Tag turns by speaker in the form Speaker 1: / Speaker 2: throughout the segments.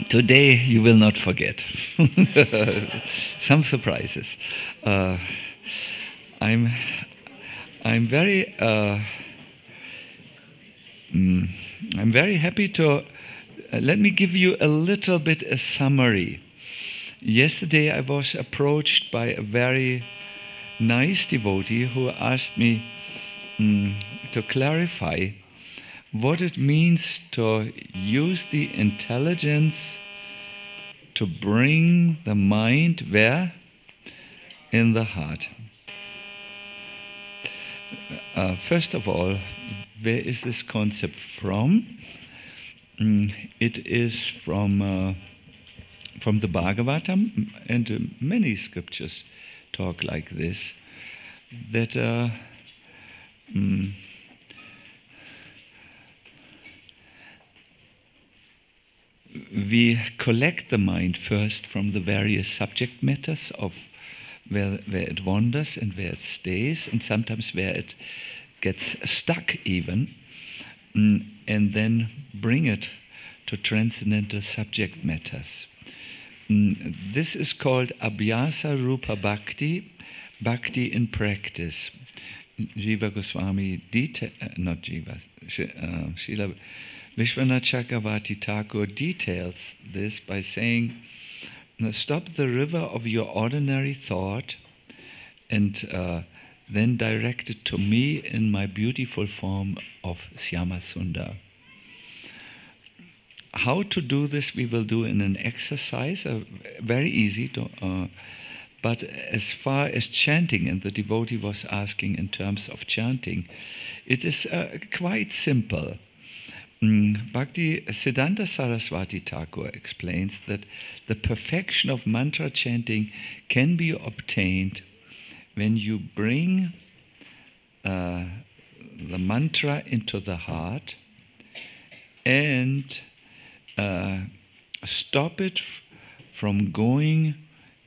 Speaker 1: Today you will not forget. Some surprises. I'm very I'm very happy to. Let me give you a little bit a summary. Yesterday I was approached by a very nice devotee who asked me to clarify what it means to use the intelligence to bring the mind where? In the heart. First of all, where is this concept from? It is from the Bhagavatam, and many scriptures talk like this, that we collect the mind first from the various subject matters of where it wanders and where it stays, and sometimes where it gets stuck even, and then bring it to transcendental subject matters. This is called Abhyasa Rupa Bhakti, Bhakti in practice. Jiva Goswami, Srila Vishwanath Chakravarti Thakur details this by saying, stop the river of your ordinary thought and then direct it to me in my beautiful form of Syama Sundar. How to do this we will do in an exercise, very easy, but as far as chanting, and the devotee was asking in terms of chanting, it is quite simple. Bhakti Siddhanta Saraswati Thakur explains that the perfection of mantra chanting can be obtained when you bring the mantra into the heart and stop it from going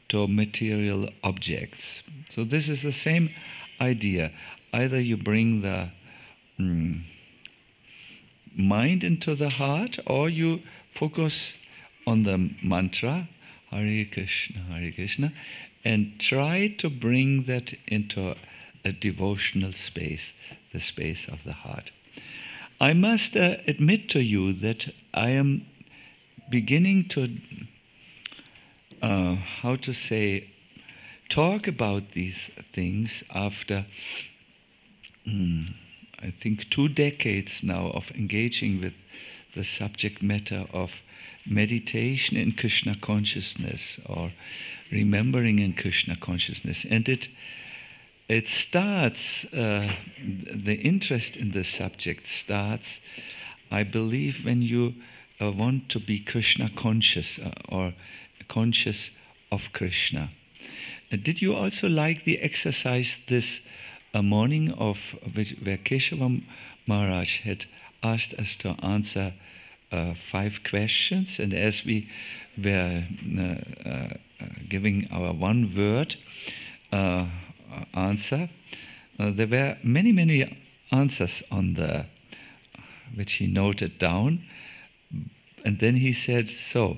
Speaker 1: to material objects. So this is the same idea. Either you bring the mind into the heart, or you focus on the mantra, Hare Krishna, and try to bring that into a devotional space, the space of the heart. I must admit to you that I am beginning to, talk about these things after I think 2 decades now of engaging with the subject matter of meditation in Krishna consciousness or remembering in Krishna consciousness. And it starts, the interest in the subject starts, I believe, when you want to be Krishna conscious or conscious of Krishna. Did you also like the exercise this morning where Keshavam Maharaj had asked us to answer 5 questions, and as we were giving our one word answer, there were many answers on which he noted down, and then he said, so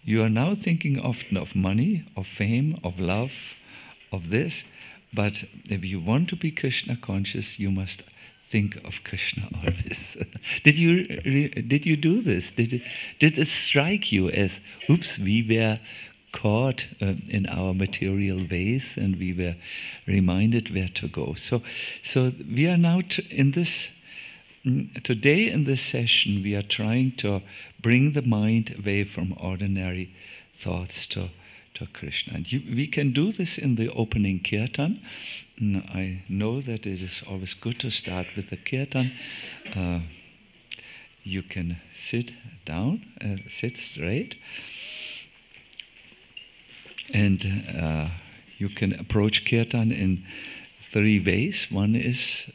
Speaker 1: you are now thinking often of money, of fame, of love, of this, but if you want to be Krishna conscious, you must think of Krishna always. Did you do this? Did it strike you as, oops, we were caught in our material ways and we were reminded where to go? So we are now today in this session, we are trying to bring the mind away from ordinary thoughts to Krishna. And we can do this in the opening kirtan. I know that it is always good to start with the kirtan. You can sit down, sit straight, and you can approach kirtan in 3 ways. One is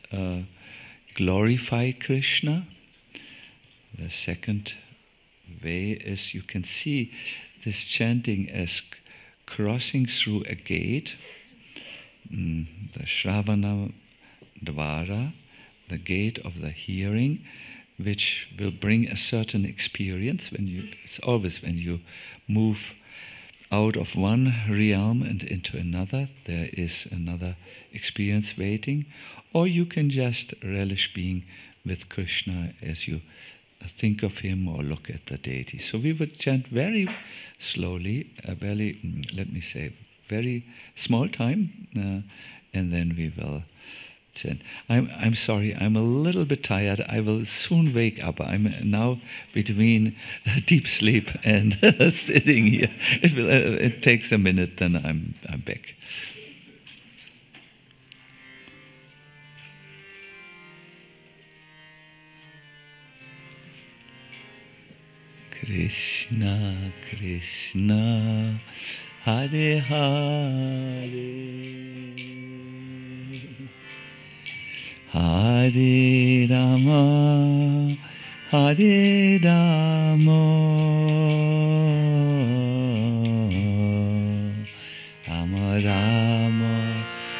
Speaker 1: glorify Krishna. The second way is you can see this chanting as crossing through a gate, the Shravana Dvara, the gate of the hearing, which will bring a certain experience. It's always when you move out of one realm and into another, there is another experience waiting. Or you can just relish being with Krishna as you think of him or look at the deity. So we would chant very slowly, very small time, and then we will chant. I'm sorry, I'm a little bit tired. I will soon wake up. I'm now between deep sleep and sitting here. It takes a minute, then I'm back. Krishna, Krishna, Hare Hare, Hare Rama, Hare Rama, Rama Rama,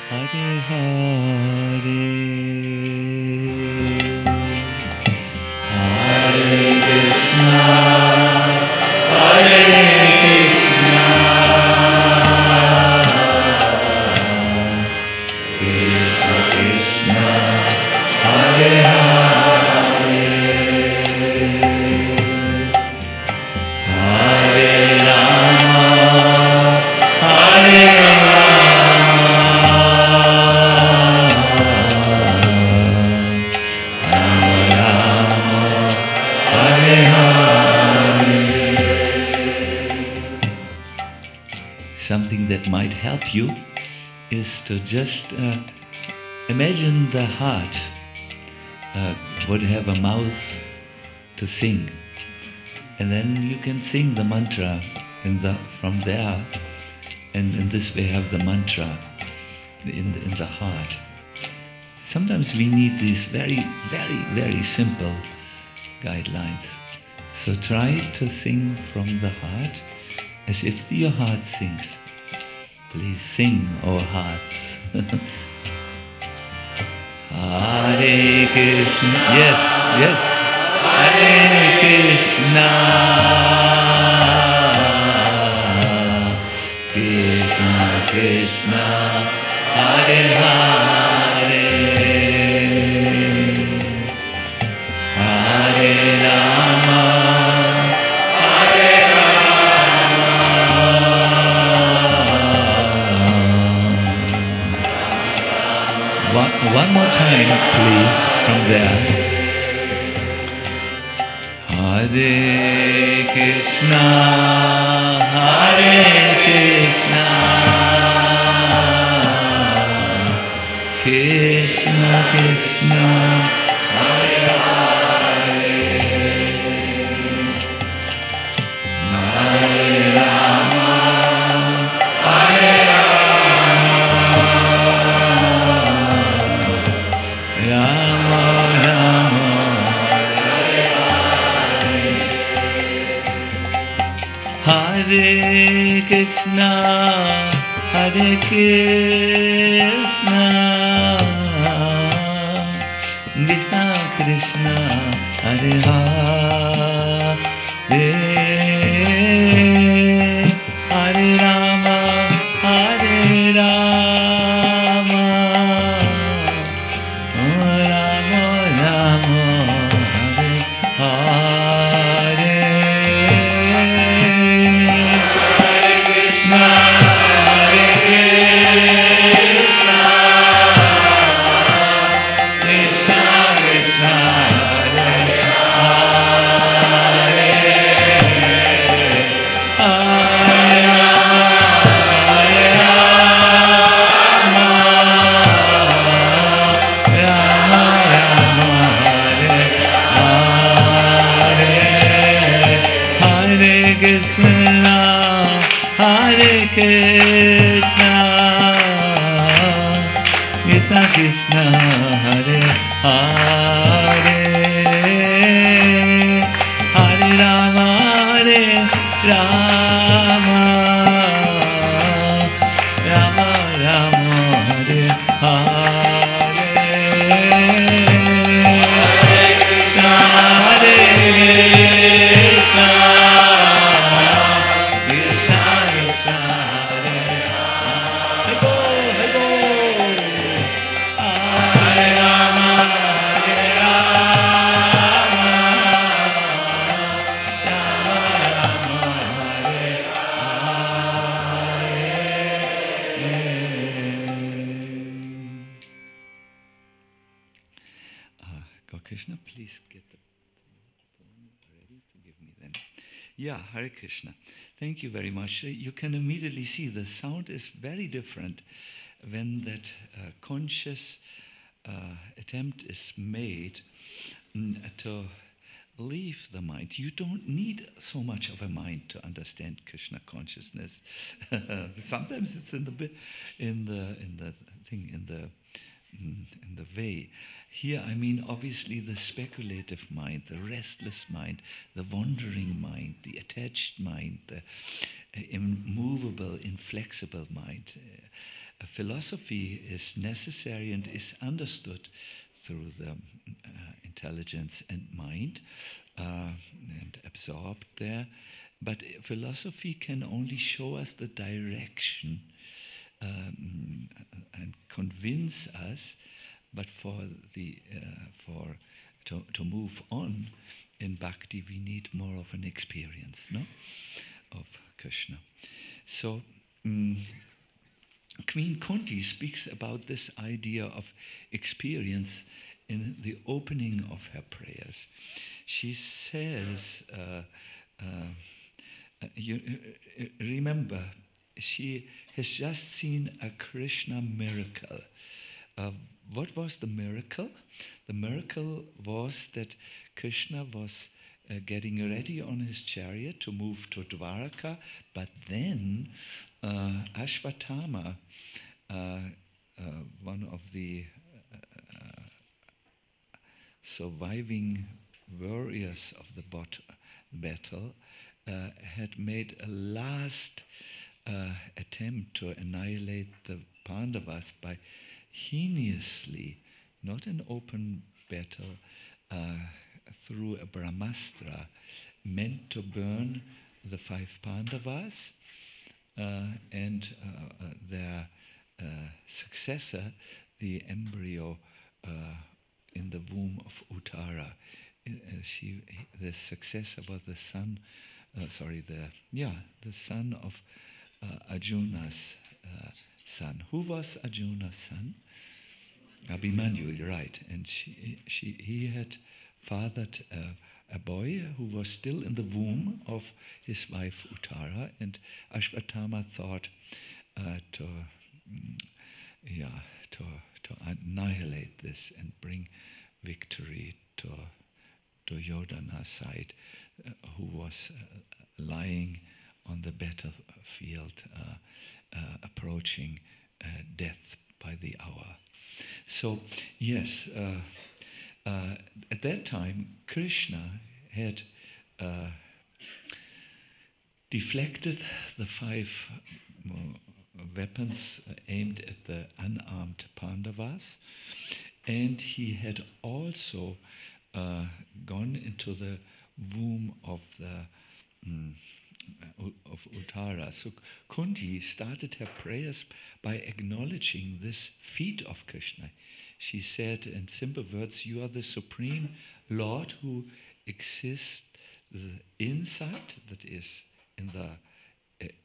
Speaker 1: Hare Hare, Hare Krishna, Hare Krishna, Krishna Krishna, Hare Hare, Hare Rama, Hare Something that might help you is to just imagine the heart would have a mouth to sing, and then you can sing the mantra from there, and in this way have the mantra in the heart. Sometimes we need these very, very, very simple guidelines. So try to sing from the heart as if your heart sings. Please sing, our hearts. Hare Krishna. Yes, yes. Hare Krishna. Krishna Krishna. Hare Hare. Hare Rama. One more time, please, from there. Hare Krishna, Hare Krishna, Krishna Krishna, Hare Hare, Hare Rama, Hare Rama, Rama, Hare Krishna, Hare Krishna, Krishna Krishna, Hare Hare, Hare Rama, Hare Rama, Rama Rama, Hare Hare, Krishna, Hare Krishna, Krishna Krishna, Hare Hare, Hare Krishna, Hare Krishna, Krishna Krishna, Hare Hare, Hare Rama, Hare Rama, Rama Rama, Hare Hare, Hare Krishna. Yeah, Hare Krishna. Thank you very much. You can immediately see the sound is very different when that conscious attempt is made to leave the mind. You don't need so much of a mind to understand Krishna consciousness. Sometimes it's in the way. Here, I mean, obviously the speculative mind, the restless mind, the wandering mind, the attached mind, the immovable, inflexible mind. Philosophy is necessary and is understood through the intelligence and mind and absorbed there. But philosophy can only show us the direction and convince us, but to move on in bhakti, we need more of an experience, no, of Krishna. So Queen Kunti speaks about this idea of experience in the opening of her prayers. She says, remember, she has just seen a Krishna miracle. What was the miracle? The miracle was that Krishna was getting ready on his chariot to move to Dwaraka, but then Ashwatthama, one of the surviving warriors of the battle, had made a last attempt to annihilate the Pandavas by heinously, not in open battle, through a Brahmastra, meant to burn the 5 Pandavas and their successor, the embryo in the womb of Uttara. The successor was the son, the son of Arjuna's son. Who was Arjuna's son? Abhimanyu, you're right. And he had fathered a boy who was still in the womb of his wife Uttara, and Ashwatthama thought to annihilate this and bring victory to Duryodhana's side, who was lying on the battlefield, approaching death by the hour. So, yes, at that time, Krishna had deflected the 5 weapons aimed at the unarmed Pandavas, and he had also gone into the womb of Uttara. So Kunti started her prayers by acknowledging this feat of Krishna. She said in simple words, "You are the Supreme Lord who exists inside, that is in the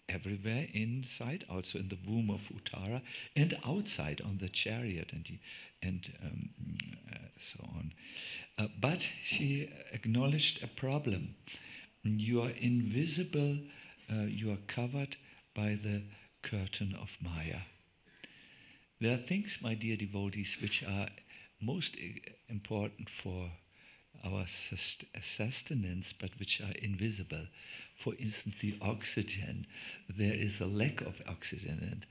Speaker 1: everywhere inside, also in the womb of Uttara, and outside on the chariot, and so on." But she acknowledged a problem. You are invisible, you are covered by the curtain of Maya. There are things, my dear devotees, which are most important for our sustenance, but which are invisible. For instance, the oxygen. There is a lack of oxygen, and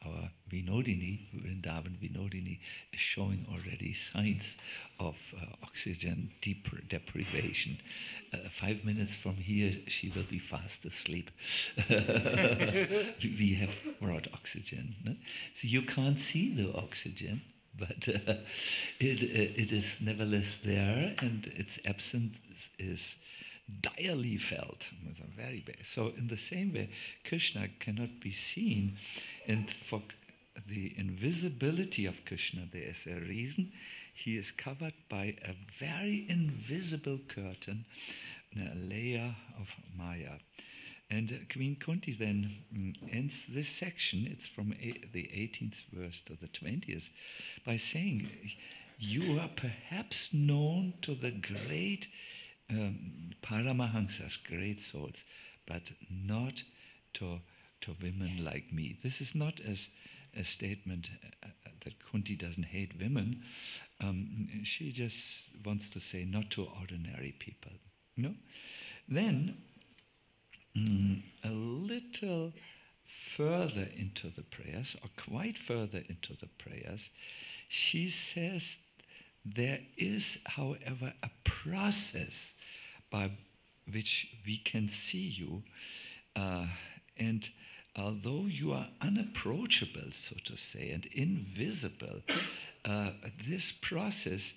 Speaker 1: our Vinodini, Vrindavan Vinodini, is showing already signs of oxygen deprivation. 5 minutes from here, she will be fast asleep. We have brought oxygen. No? So you can't see the oxygen, but it is nevertheless there, and its absence is direly felt. It's very bad. So in the same way, Krishna cannot be seen, and for the invisibility of Krishna, there is a reason. He is covered by a very invisible curtain, a layer of Maya. And Queen Kunti then ends this section, it's from the 18th verse to the 20th, by saying, "You are perhaps known to the great Paramahamsas, great souls, but not to women like me. This is not as a statement that Kunti doesn't hate women. She just wants to say not to ordinary people. No? Then, a little further into the prayers, or quite further into the prayers, she says there is, however, a process by which we can see you, and although you are unapproachable, so to say, and invisible, this process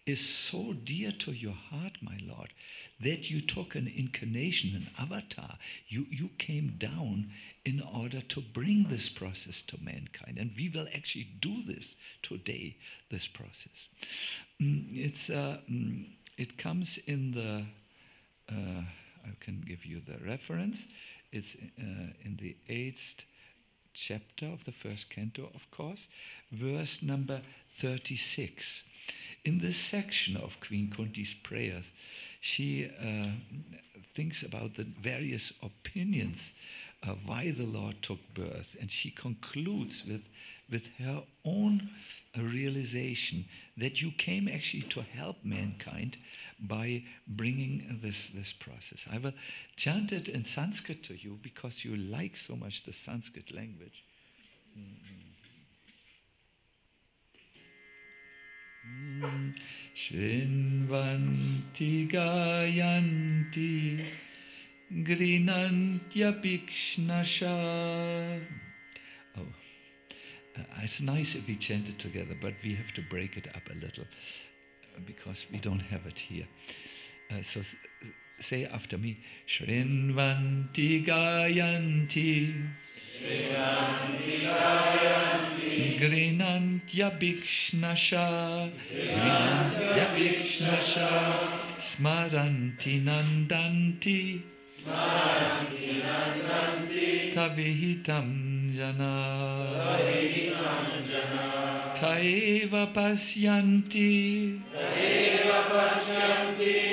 Speaker 1: is so dear to your heart, my Lord, that you took an incarnation, an avatar. You came down in order to bring this process to mankind. And we will actually do this today, this process. It comes in the, I can give you the reference. It's in the 8th chapter of the first canto, of course, verse number 36. In this section of Queen Kunti's prayers, she thinks about the various opinions of why the Lord took birth, and she concludes with her own realization that you came actually to help mankind by bringing this process. I will chant it in Sanskrit to you because you like so much the Sanskrit language. Shrinvanti gayanti grinantya bhikshnasha. Oh, it's nice if we chant it together, but we have to break it up a little because we don't have it here. So say after me, Shrinvanti gayanti Grinantya bhikshnasha Smaranti nandanti Tavihitam jana Taeva pasyanti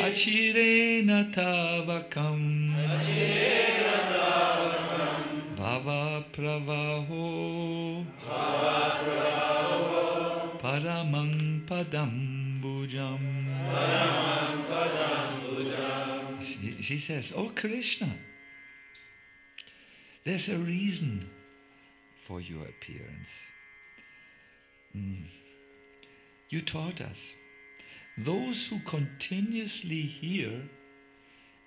Speaker 1: Achirena tavakam Bhava pravaho Paramang padam bhujam. She says, "Oh Krishna, there's a reason for your appearance. You taught us, those who continuously hear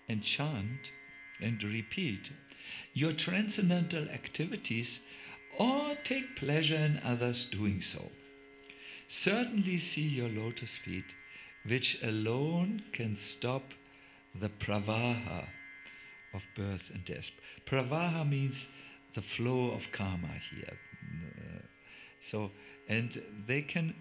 Speaker 1: and chant and repeat your transcendental activities or take pleasure in others doing so, certainly see your lotus feet, which alone can stop the pravaha of birth and death." Pravaha means the flow of karma here. And they can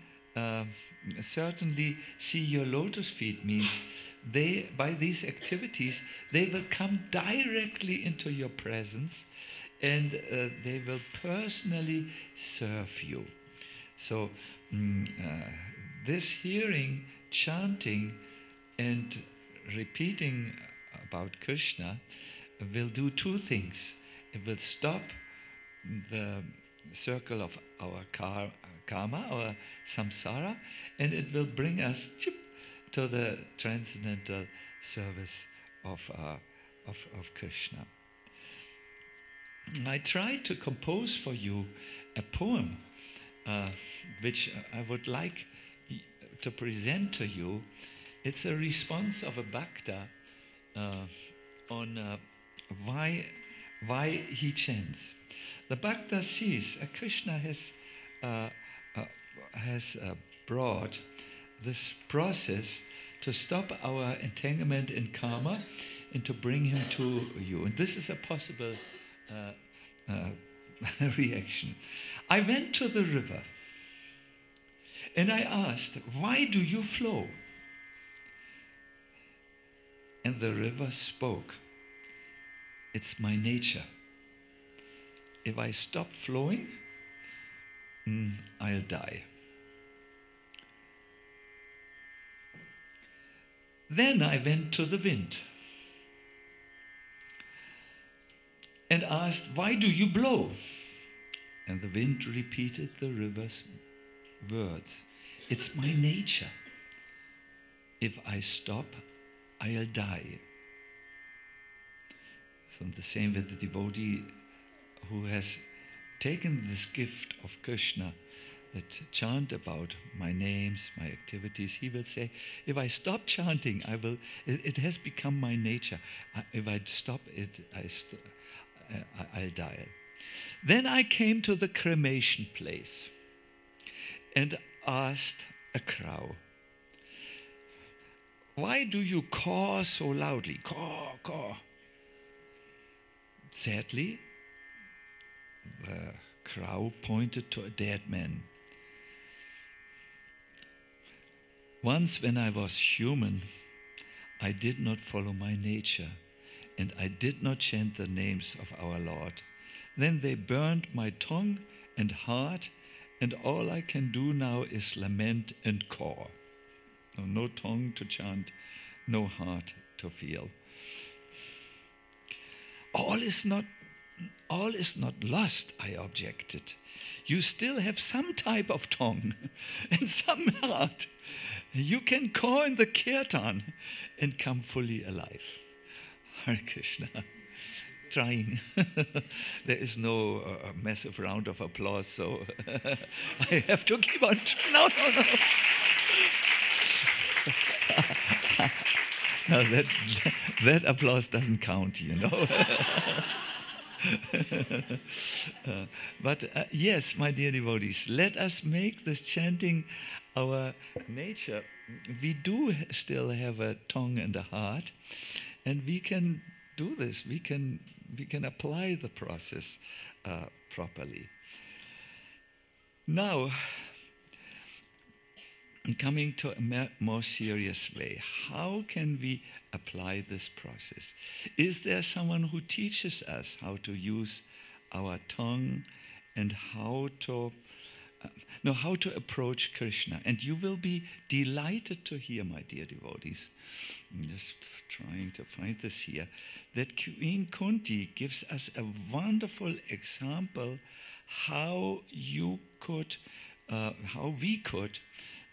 Speaker 1: certainly see your lotus feet means by these activities, they will come directly into your presence and they will personally serve you. So this hearing, chanting and repeating about Krishna will do two things. It will stop the circle of our karma, our samsara, and it will bring us to the transcendental service of Krishna. I tried to compose for you a poem which I would like to present to you. It's a response of a bhakta on why he chants. The bhakta sees Krishna has brought this process to stop our entanglement in karma and to bring him to you. And this is a possible reaction. I went to the river and I asked, "Why do you flow?" And the river spoke, "It's my nature. If I stop flowing, I'll die." Then I went to the wind and asked, "Why do you blow?" And the wind repeated the river's words. "It's my nature. If I stop, I'll die." So the same with the devotee who has taken this gift of Krishna, that chant about my names, my activities, he will say, if I stop chanting, it has become my nature. If I stop it, I'll die. Then I came to the cremation place and asked a crow, "Why do you caw so loudly? Caw, caw." Sadly, the crow pointed to a dead man. "Once when I was human, I did not follow my nature, and I did not chant the names of our Lord. Then they burned my tongue and heart, and all I can do now is lament and caw." No tongue to chant, no heart to feel. All is not lost, I objected. You still have some type of tongue and some heart. You can caw in the kirtan and come fully alive. Hare Krishna. Trying. There is no massive round of applause, so I have to keep on. No. No, that applause doesn't count, you know. But yes, my dear devotees, let us make this chanting our nature. We do still have a tongue and a heart, and we can do this. We can apply the process properly. Now, coming to a more serious way, how can we apply this process? Is there someone who teaches us how to use our tongue and how to approach Krishna? And you will be delighted to hear, my dear devotees, I'm just trying to find this here, that Queen Kunti gives us a wonderful example how we could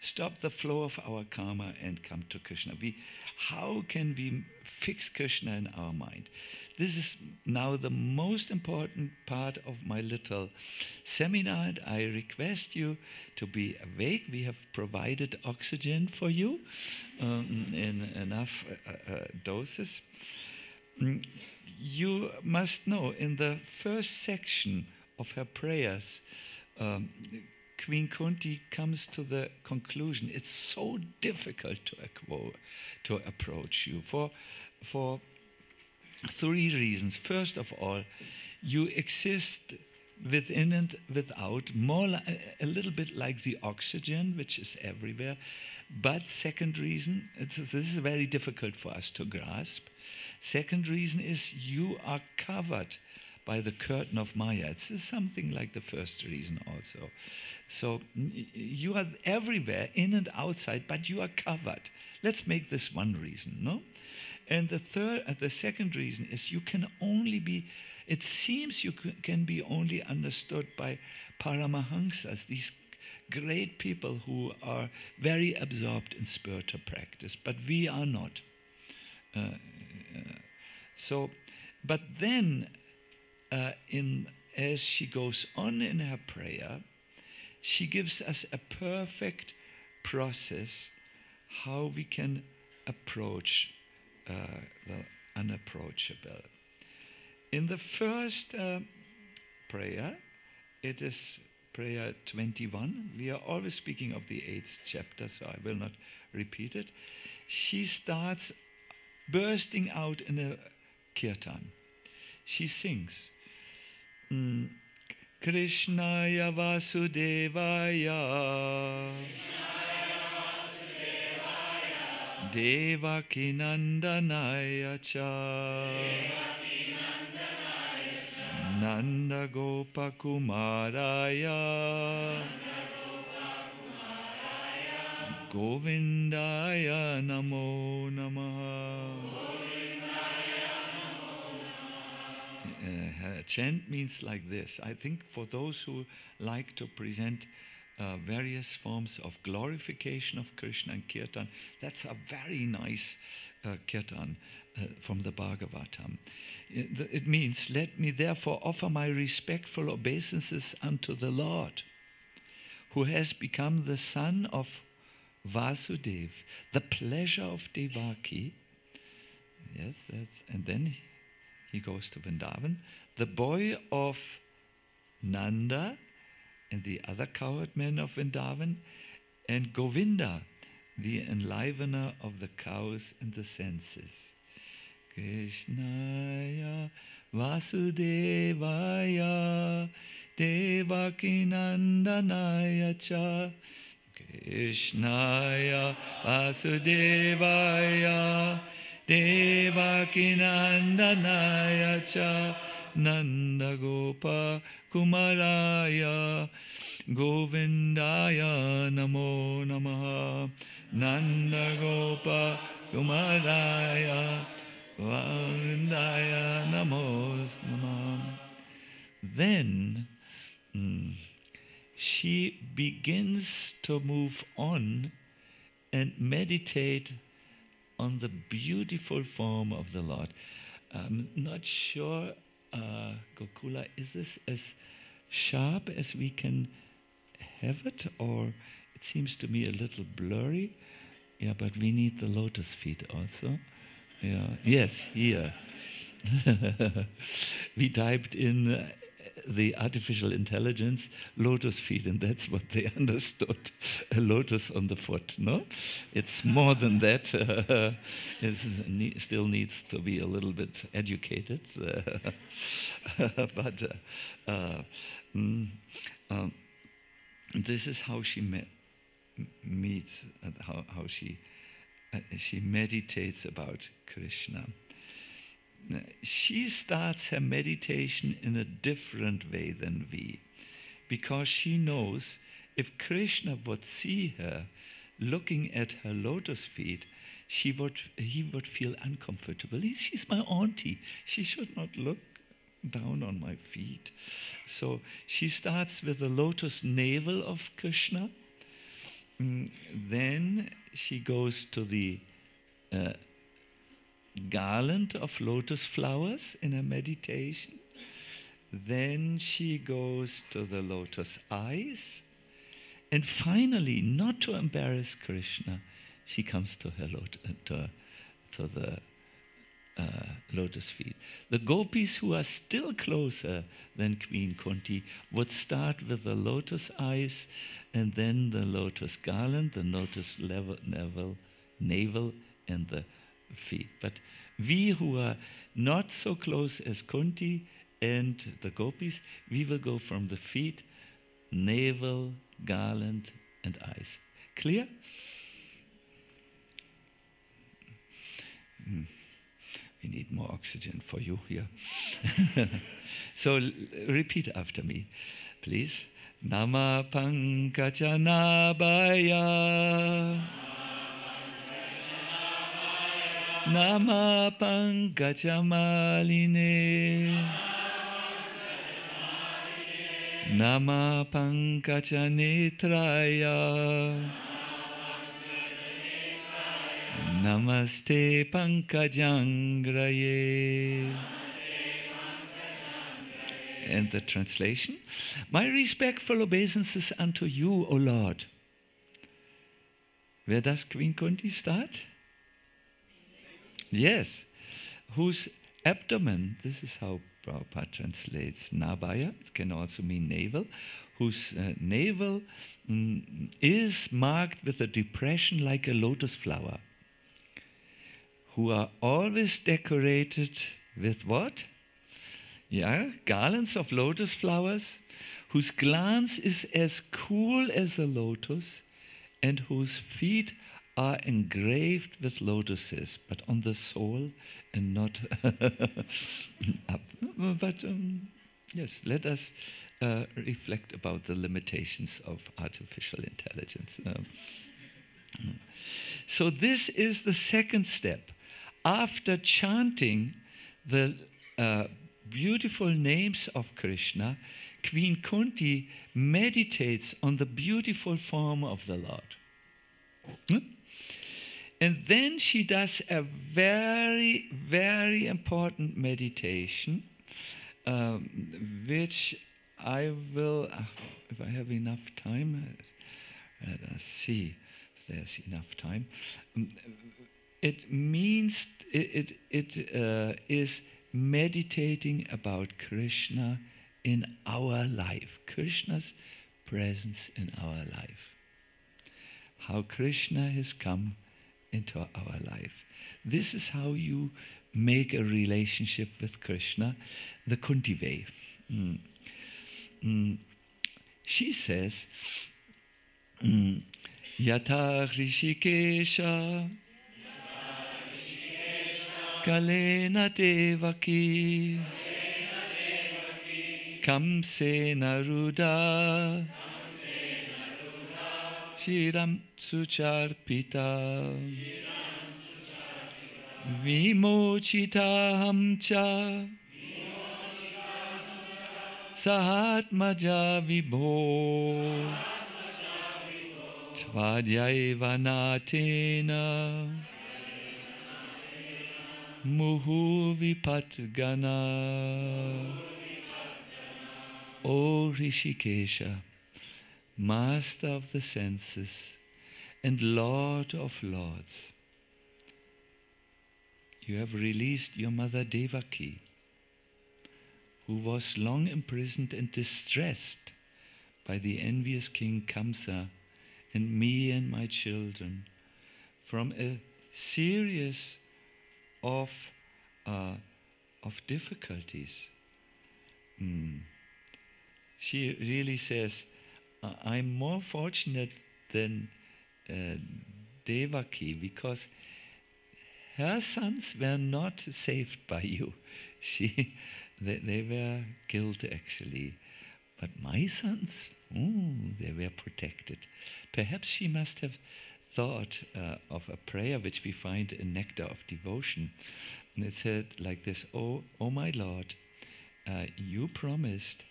Speaker 1: stop the flow of our karma and come to Krishna. How can we fix Krishna in our mind? This is now the most important part of my little seminar, and I request you to be awake. We have provided oxygen for you in enough doses. You must know, in the first section of her prayers, Queen Kunti comes to the conclusion it's so difficult to approach you for 3 reasons. First of all, you exist within and without, a little bit like the oxygen, which is everywhere. But second reason, this is very difficult for us to grasp. Second reason is you are covered by the curtain of Maya. It's something like the first reason also. So you are everywhere, in and outside, but you are covered. Let's make this one reason, no? And the second reason is it seems you can be only understood by Paramahansas, these great people who are very absorbed in spiritual practice, but we are not. But then, as she goes on in her prayer, she gives us a perfect process how we can approach the unapproachable. In the first prayer, it is prayer 21. We are always speaking of the 8th chapter, so I will not repeat it. She starts bursting out in a kirtan. She sings, Krishnaya Vasudevaya Devaki Nandanaya Cha Nanda Gopakumaraya Govindaya Namo Namaha. Her chant means like this. I think for those who like to present various forms of glorification of Krishna and Kirtan, that's a very nice Kirtan from the Bhagavatam. It means, let me therefore offer my respectful obeisances unto the Lord, who has become the son of Vasudeva, the pleasure of Devaki. Yes, and then he goes to Vrindavan, the boy of Nanda and the other cowherd men of Vrindavan, and Govinda, the enlivener of the cows and the senses. Krishnaya Vasudevaya Devakinandanaya cha. Krishnaya Vasudevaya Devakinandanaya cha. Nanda Gopa Kumaraya Govindaya Namo Namaha. Nanda Gopa Kumaraya Govindaya Namo Namaha. Then she begins to move on and meditate on the beautiful form of the Lord. I'm not sure, Gokula, is this as sharp as we can have it, or it seems to me a little blurry? Yeah, but we need the lotus feet also. Yeah. Yes, here. We typed in the artificial intelligence lotus feet, and that's what they understood. A lotus on the foot, no? It's more than that. It still needs to be a little bit educated. But this is how she meets, how she meditates about Krishna. She starts her meditation in a different way than we, because she knows if Krishna would see her looking at her lotus feet, he would feel uncomfortable. She's my auntie. She should not look down on my feet. So she starts with the lotus navel of Krishna. Then she goes to the garland of lotus flowers in her meditation. Then she goes to the lotus eyes. And finally, not to embarrass Krishna, she comes to her to the lotus feet. The gopis who are still closer than Queen Kunti would start with the lotus eyes, and then the lotus garland, the lotus navel, and the feet. But we who are not so close as Kunti and the gopis, we will go from the feet, navel, garland, and eyes. Clear? We need more oxygen for you here. So repeat after me, please. Nama Pankajanabhaya. Nama Pankajamaline. Nama Pankajanetraya. Namaste Pankajangraye. And the translation: my respectful obeisances unto you, O Lord. Where does Queen Kunti start? Yes. Whose abdomen, this is how Prabhupada translates Nabhaya, it can also mean navel, whose navel is marked with a depression like a lotus flower, who are always decorated with what? Yeah, garlands of lotus flowers, whose glance is as cool as the lotus, and whose feet are engraved with lotuses, but on the sole and not up. But yes, let us reflect about the limitations of artificial intelligence. So this is the second step. After chanting the beautiful names of Krishna, Queen Kunti meditates on the beautiful form of the Lord. And then she does a very, very important meditation, which I will, if I have enough time, let us see if there's enough time. It means, it is meditating about Krishna in our life, Krishna's presence in our life. How Krishna has come into our life. This is how you make a relationship with Krishna, the Kunti way. She says, Yata Rishikesha Kalena Devaki Kamsena Ruda Chiram Sucharpita Vimochita Hamcha Sahatmaja Vibho Tvadhyaiva Natena Muhu Vipatgana. O Rishikesha, Master of the senses and Lord of lords, you have released your mother Devaki, who was long imprisoned and distressed by the envious king Kamsa and me and my children from a series of difficulties. She really says, I'm more fortunate than Devaki because her sons were not saved by you. They were killed actually. But my sons, they were protected. Perhaps she must have thought of a prayer which we find in Nectar of Devotion. And it said like this, Oh my Lord, you promised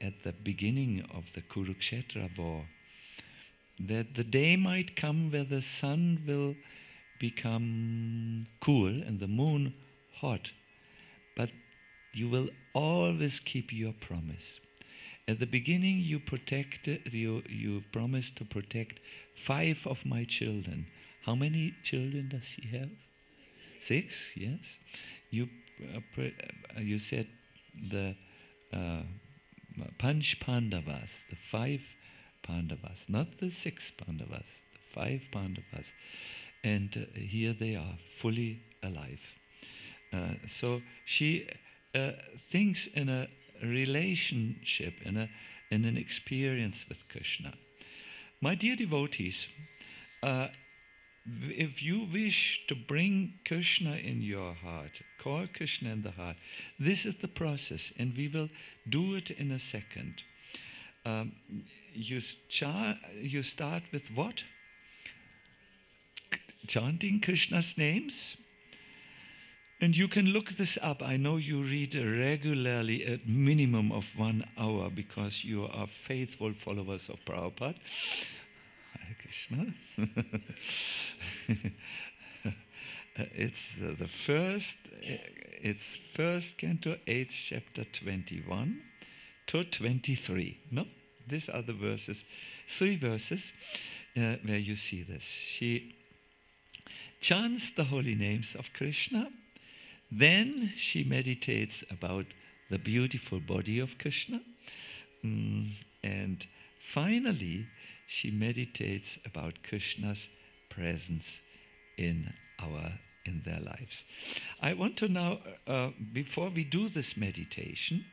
Speaker 1: at the beginning of the Kurukshetra war that the day might come where the sun will become cool and the moon hot, but you will always keep your promise. At the beginning you promised to protect 5 of my children. How many children does she have? 6, yes. You said the Panch Pandavas, the 5 Pandavas, not the 6 Pandavas, the 5 Pandavas. And here they are, fully alive. So she thinks in a relationship, in an experience with Krishna. My dear devotees, if you wish to bring Krishna in your heart, call Krishna in the heart, this is the process, and we will do it in a second. You start with what? Chanting Krishna's names. And you can look this up. I know you read regularly at minimum of 1 hour because you are faithful followers of Prabhupada. Hare Krishna. It's the first, it's first canto, 8th chapter 21 to 23. No, these are the verses, 3 verses where you see this. She chants the holy names of Krishna. Then she meditates about the beautiful body of Krishna. And finally, she meditates about Krishna's presence in their lives. I want to now, before we do this meditation,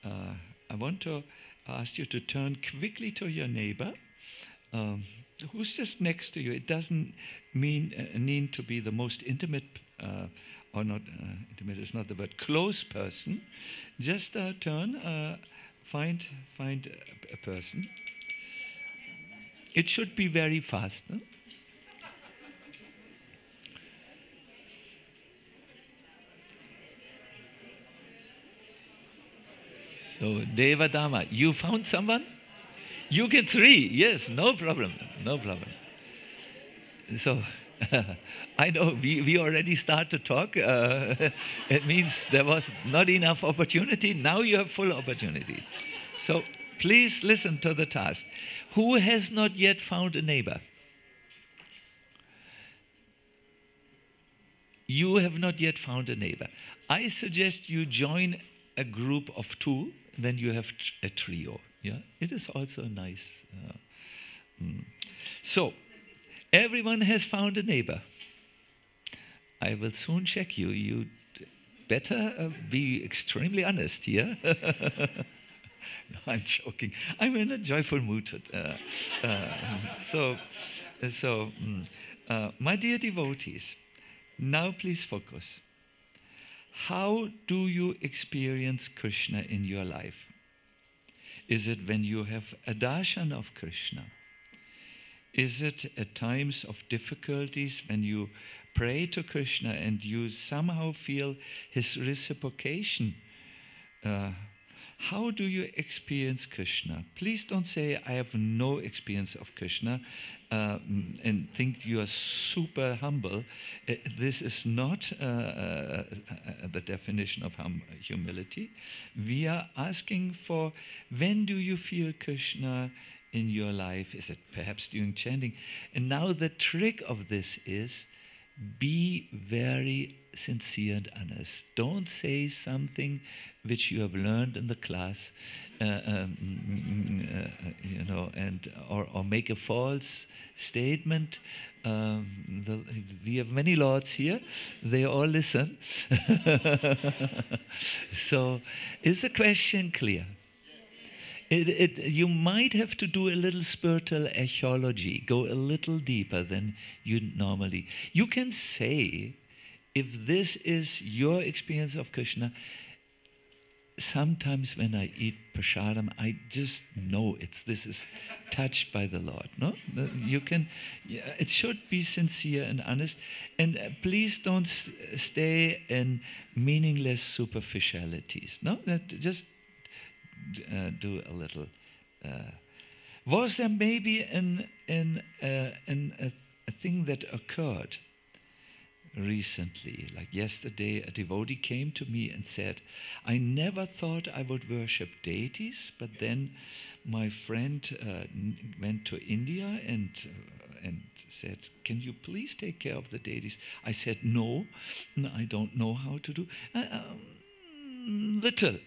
Speaker 1: I want to ask you to turn quickly to your neighbor, who's just next to you. It doesn't need to be the most intimate or not, intimate is not the word, close person. Just turn, find a person. It should be very fast. No? So, Deva Dama, you found someone? You get 3. Yes, no problem. No problem. So, I know we already start to talk. It means there was not enough opportunity. Now you have full opportunity. So, please listen to the task. Who has not yet found a neighbor? You have not yet found a neighbor. I suggest you join a group of 2, then you have a trio. Yeah, it is also nice. So, everyone has found a neighbor. I will soon check you. You better be extremely honest here. No, I'm joking. I'm in a joyful mood. My dear devotees, now please focus. How do you experience Krishna in your life? Is it when you have a darshan of Krishna? Is it at times of difficulties when you pray to Krishna and you somehow feel his reciprocation? How do you experience Krishna? Please don't say, I have no experience of Krishna, and think you are super humble. This is not the definition of humility. We are asking for, when do you feel Krishna in your life? Is it perhaps during chanting? And now the trick of this is, be very sincere and honest. Don't say something which you have learned in the class, or make a false statement. We have many lords here. They all listen. So, is the question clear? You might have to do a little spiritual archaeology, go a little deeper than you normally. You can say, if this is your experience of Krishna, sometimes when I eat prasadam, I just know this is touched by the Lord. No, you can. It should be sincere and honest, and please don't stay in meaningless superficialities. No, just do a little. Was there maybe a thing that occurred recently, like yesterday, a devotee came to me and said, I never thought I would worship deities, but then my friend went to India and said, can you please take care of the deities? I said, no, I don't know how to do little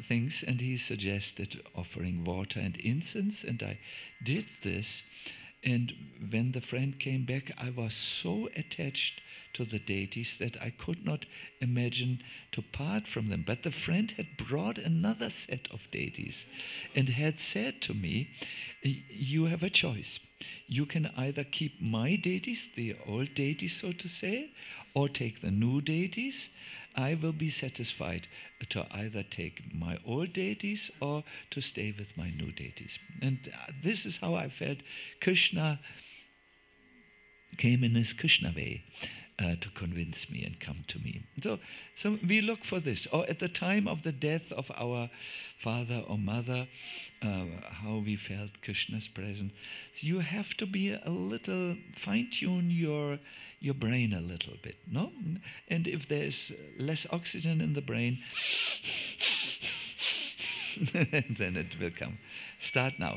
Speaker 1: things, and he suggested offering water and incense, and I did this. And when the friend came back, I was so attached to the deities that I could not imagine to part from them. But the friend had brought another set of deities and had said to me, you have a choice. You can either keep my deities, the old deities, so to say, or take the new deities. I will be satisfied to either take my old deities or to stay with my new deities. And this is how I felt Krishna came in his Krishna way to convince me and come to me. So we look for this. Or at the time of the death of our father or mother, how we felt Krishna's presence. So you have to be a little, fine-tune your brain a little bit, no? And if there's less oxygen in the brain, then it will come. Start now.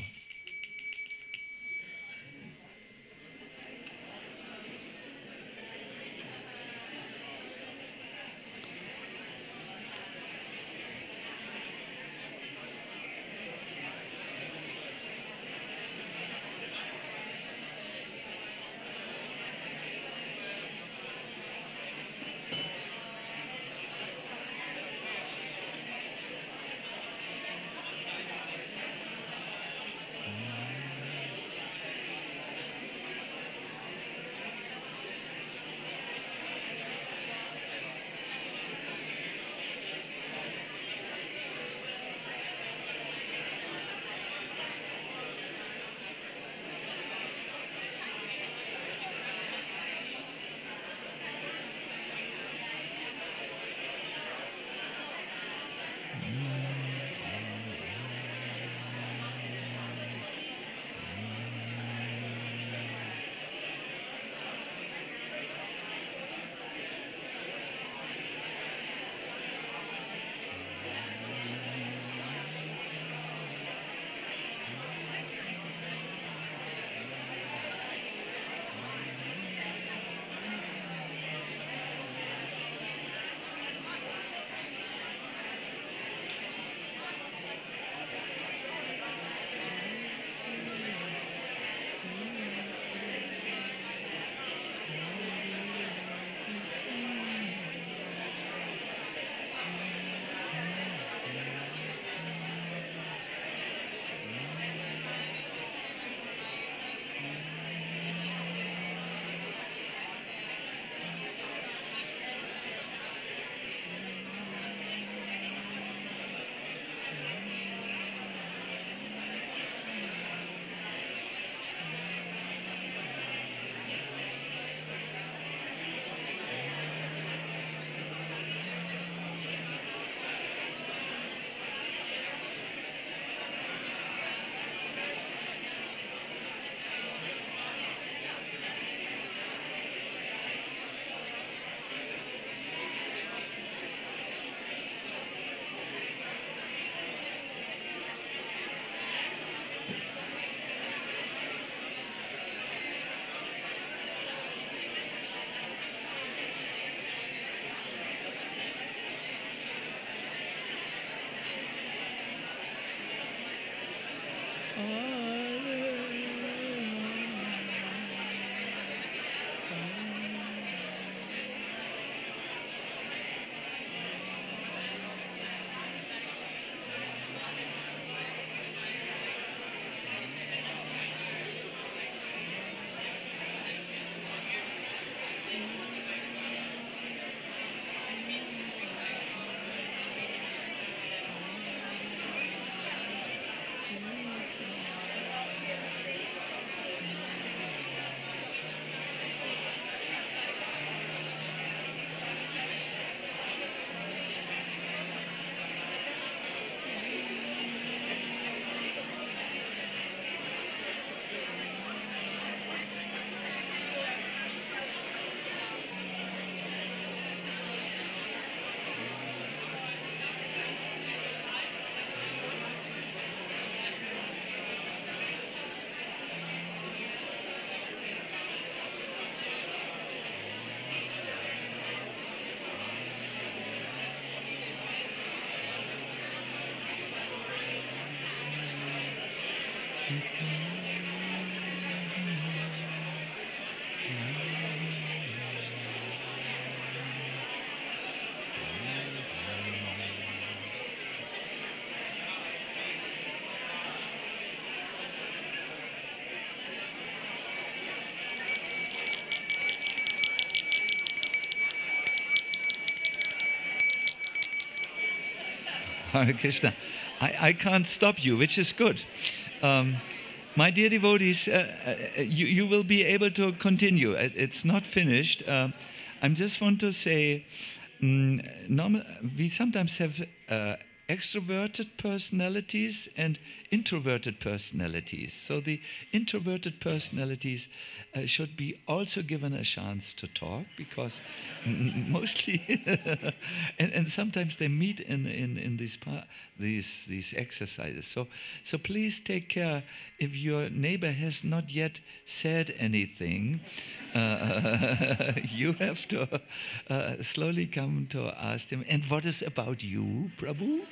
Speaker 1: Hare Krishna. I can't stop you, which is good. My dear devotees, you will be able to continue. It's not finished. I just want to say, we sometimes have extroverted personalities and introverted personalities. So the introverted personalities should be also given a chance to talk, because mostly and sometimes they meet in these exercises. So please take care if your neighbor has not yet said anything. You have to slowly come to ask him, and what is about you, Prabhu?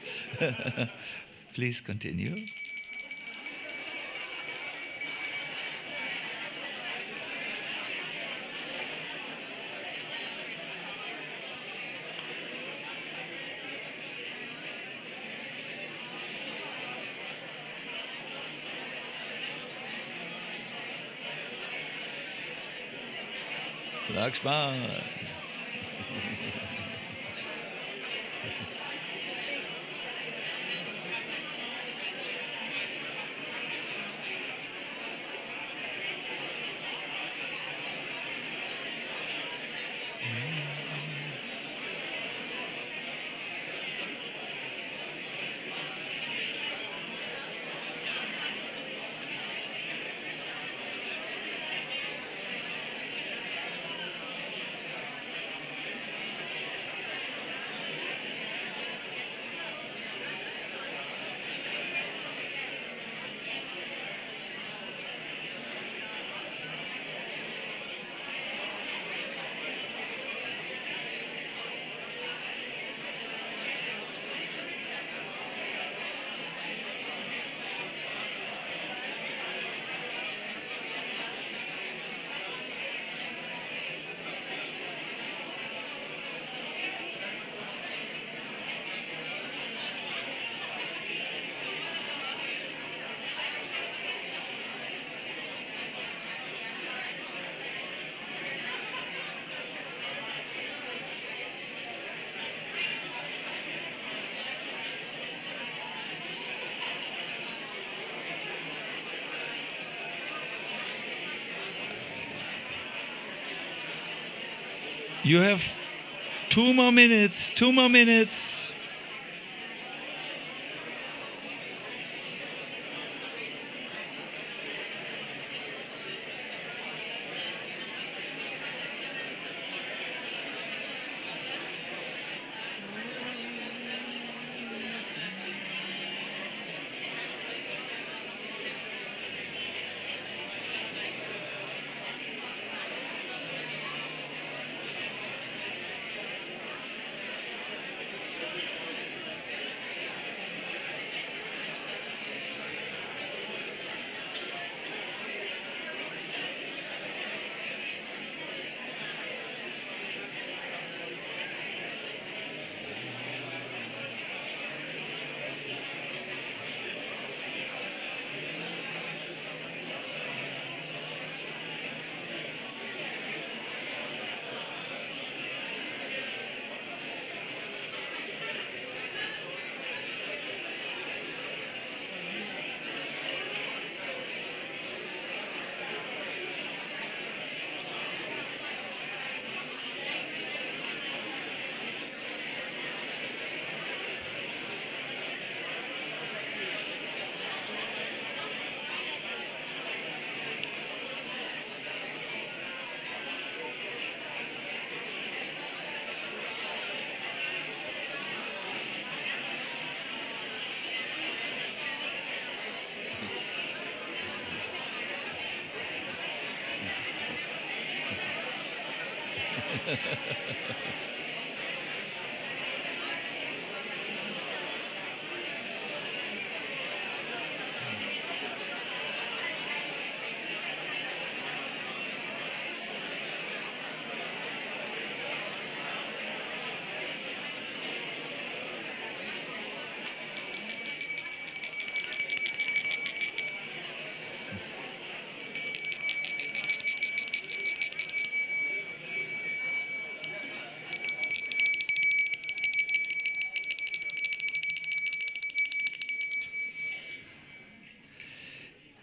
Speaker 1: Please continue. Lakshman. You have 2 more minutes, 2 more minutes.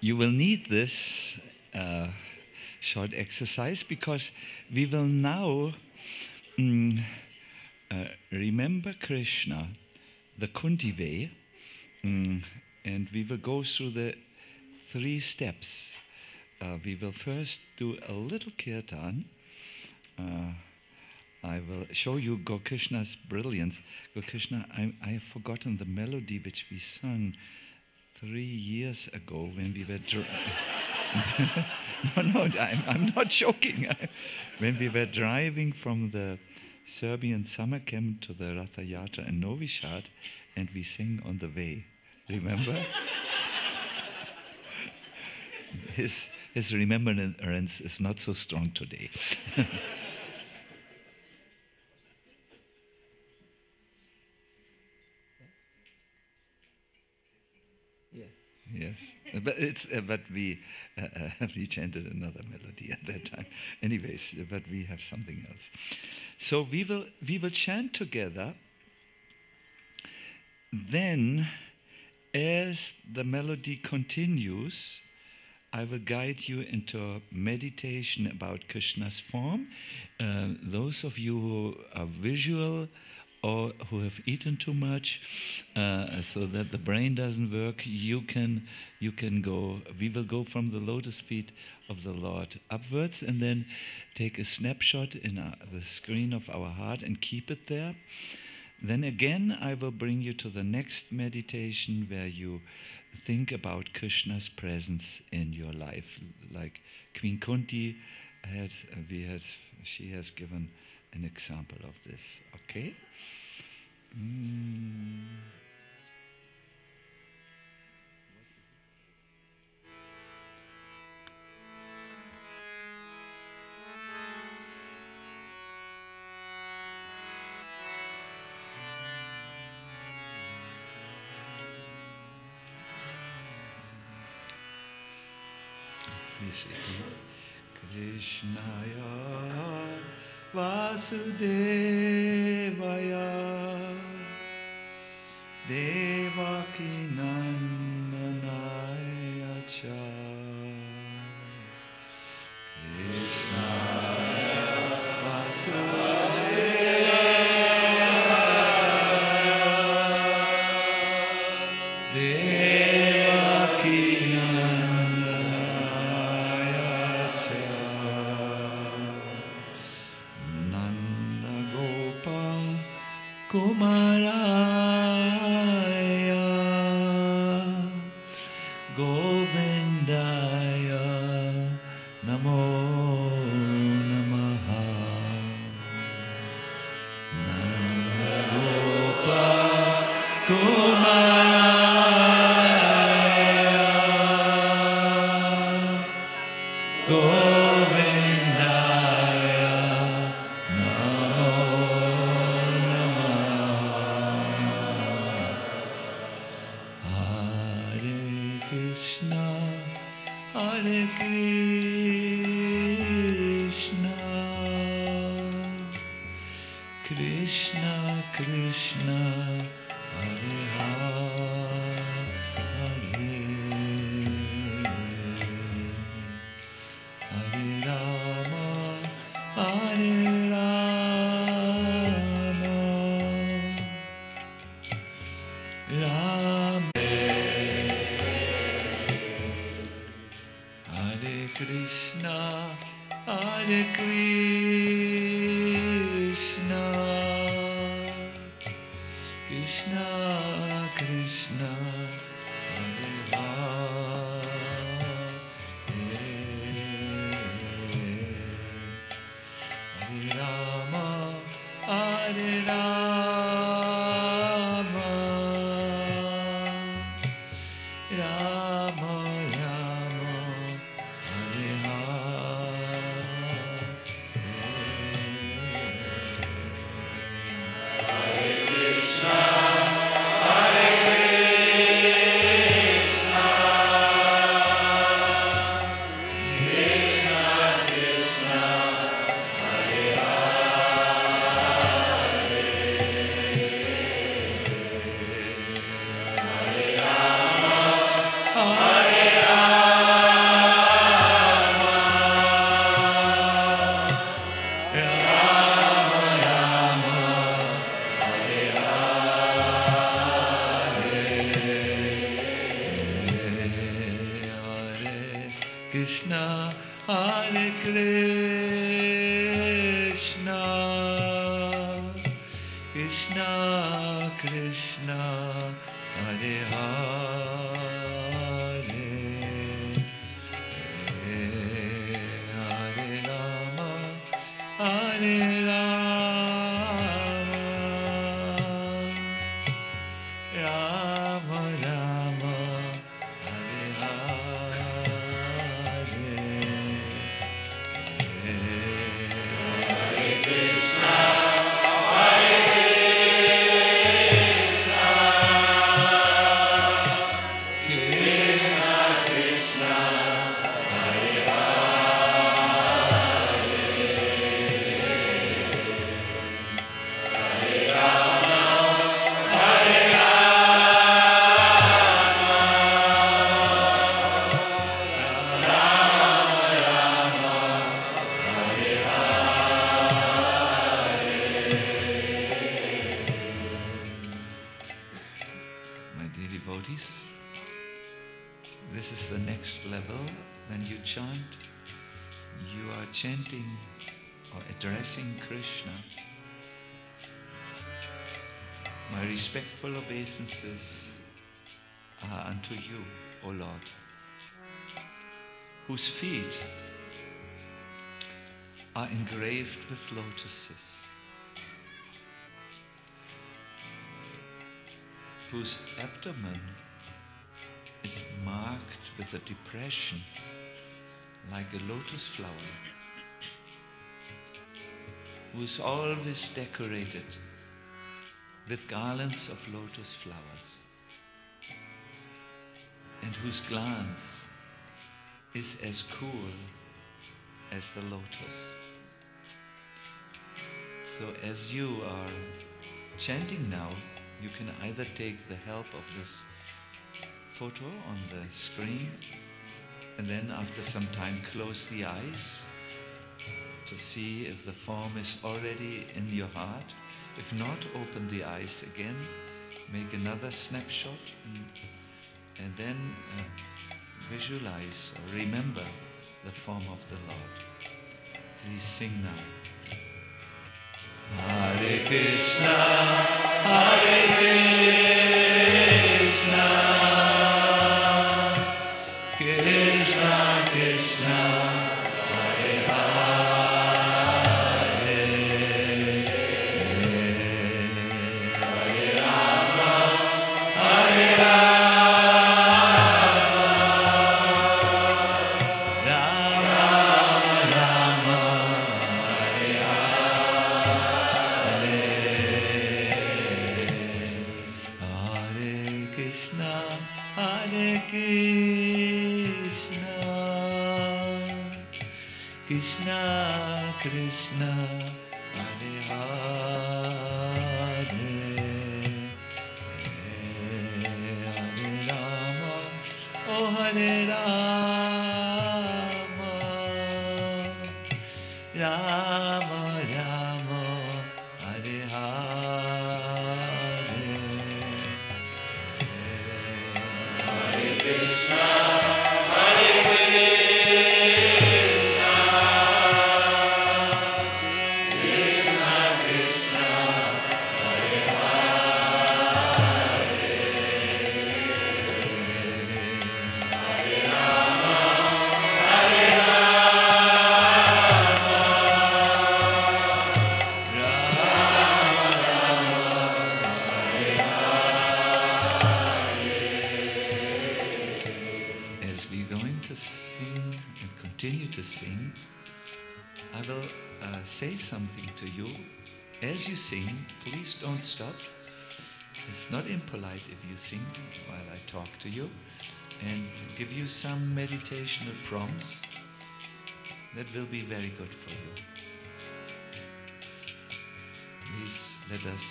Speaker 1: you will need this short exercise because we will now remember Krishna, the Kunti way, and we will go through the 3 steps. We will first do a little kirtan. I will show you Gokrishna's brilliance. Gokrishna, I have forgotten the melody which we sung 3 years ago when we were No, I'm not joking. When we were driving from the Serbian summer camp to the Ratha Yatra in Novi Sad, and we sang on the way. Remember? His remembrance is not so strong today. Yes, but we chanted another melody at that time. Anyways, but we have something else. So we will chant together. Then, as the melody continues, I will guide you into meditation about Krishna's form. Those of you who are visual or who have eaten too much, so that the brain doesn't work, you can go. We will go from the lotus feet of the Lord upwards, and then take a snapshot in the screen of our heart and keep it there. Then again, I will bring you to the next meditation where you think about Krishna's presence in your life, like Queen Kunti she has given an example of this. Okay? Krishnaya Vasudevaya Devaki Nandanaya Cha Krishnaya Vasudevaya Devaki Nandanaya Cha Nanda Gopa Kumaraya Govindaya Namo Namaha Nanda Gopa Kumaraya Govindaya Namo Hare Krishna, Hare Krishna, Krishna Krishna, Hare Hare, Hare Rama, Hare Rama, Rama Hare Krishna, Hare Krishna, Krishna Krishna, Hare Hare, Hare Rama, Hare Rama, Rama Rama, Hare Hare. Hare Krishna, Hare Krishna, Krishna Krishna, Hare Hare, Hare Rama, Hare Rama, Rama Rama, Hare Hare, Hare Krishna, this is the next level. When you chant, you are chanting or addressing Krishna. My respectful obeisances are unto you, O Lord, whose feet are engraved with lotuses, whose abdomen is marked with a depression like a lotus flower, who is always decorated with garlands of lotus flowers, and whose glance is as cool as the lotus. So as you are chanting now, you can either take the help of this photo on the screen, and then after some time close the eyes to see if the form is already in your heart. If not, open the eyes again, make another snapshot, and then visualize or remember the form of the Lord. Please sing now. Hare Krishna, Hare Krishna, Krishna Krishna, Hare Hare, Hare Rama, Hare Rama, Rama Rama, Hare Hare, Hare Krishna, Hare Krishna, Krishna Krishna, Hare Hare, Hare Rama, oh Hare Rama, Rama Rama, Hare Hare, Hare Krishna, Hare Krishna, Krishna Krishna, Hare Hare, Hare Rama, Hare As we're going to sing and continue to sing, I will say something to you. As you sing, please don't stop. It's not impolite if you sing while I talk to you, and give you some meditational prompts that will be very good for you. Please let us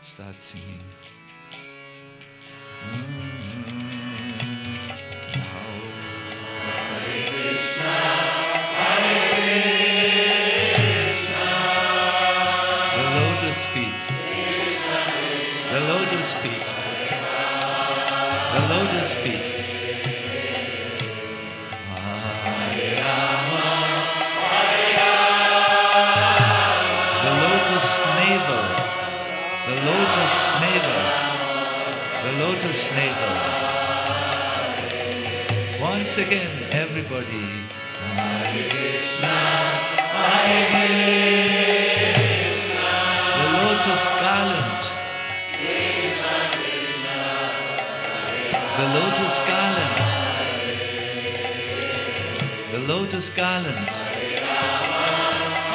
Speaker 1: start singing. Hare Krishna, Hare Krishna. The lotus feet. The lotus feet. The lotus feet. Hare Rama, navel. The lotus navel. Once again, everybody. Hare Krishna, Hare Krishna. The lotus garland. The lotus garland. The lotus garland.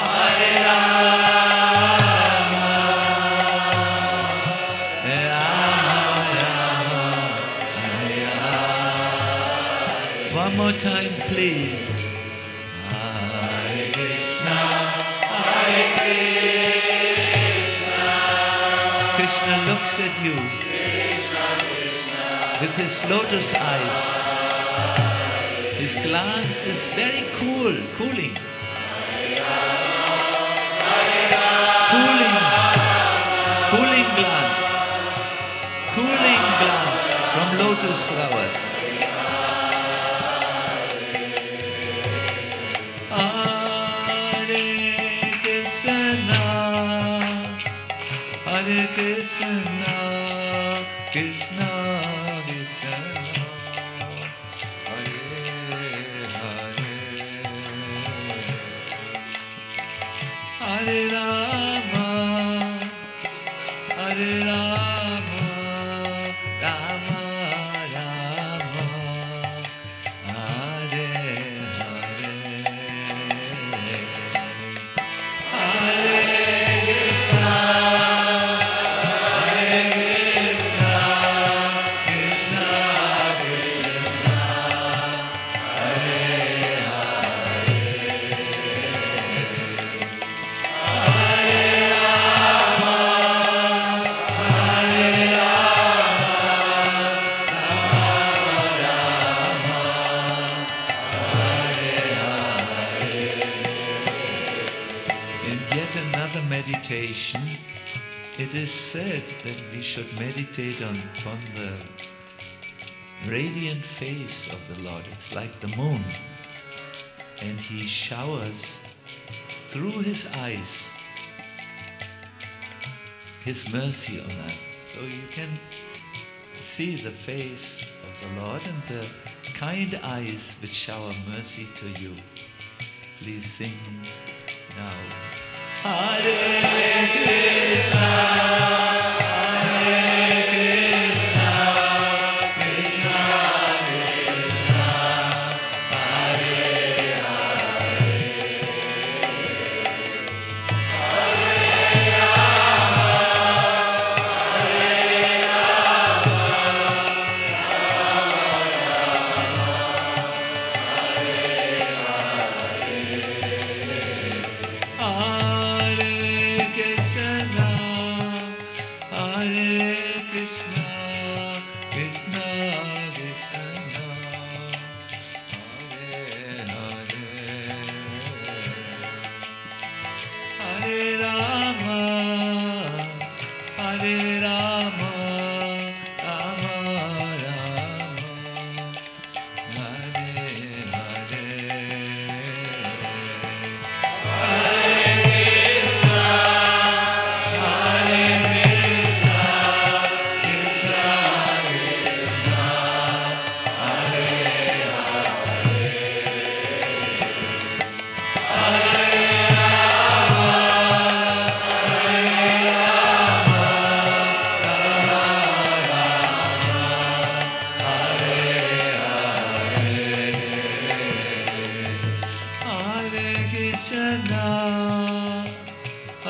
Speaker 1: Hare Rama, Rama Rama, Hare Rama. One more time, please. Hare Krishna, Hare Krishna. Krishna looks at you with his lotus eyes. His glance is very cooling. Cooling glance from lotus flowers. Hare Krishna, Hare Krishna, Krishna Krishna, Hare Hare, Hare Rama, Hare Rama, Rama Rama, Hare Hare, Hare Krishna, Hare Krishna, Krishna Krishna, Hare meditation, it is said that we should meditate upon the radiant face of the Lord. It's like the moon, and He showers through His eyes His mercy on us. So you can see the face of the Lord and the kind eyes which shower mercy to you. Please sing now. Hare Krishna,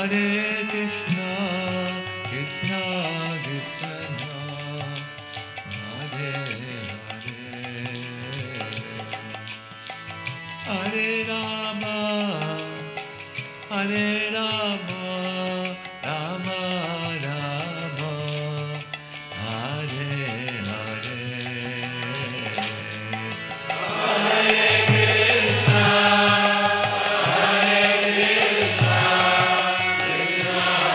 Speaker 1: Hare Krishna, Krishna Krishna, Hare Hare, Hare Rama, Hare Rama, Rama Rama, Hare Hare, Hare Krishna, Hare Krishna, Krishna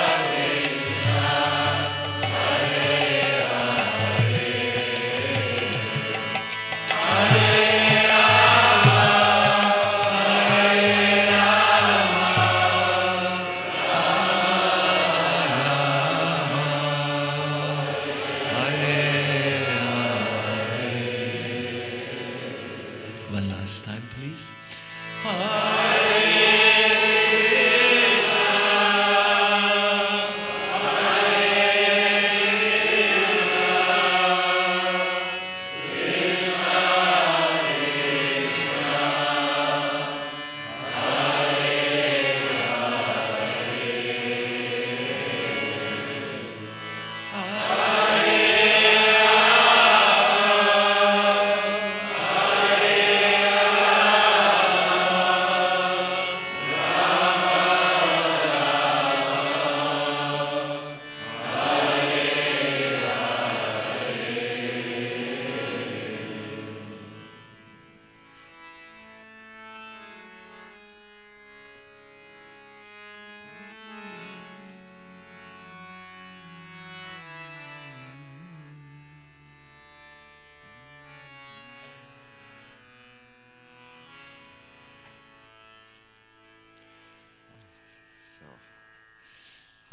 Speaker 1: Krishna, Hare Hare, Hare Rama, Hare Rama, please.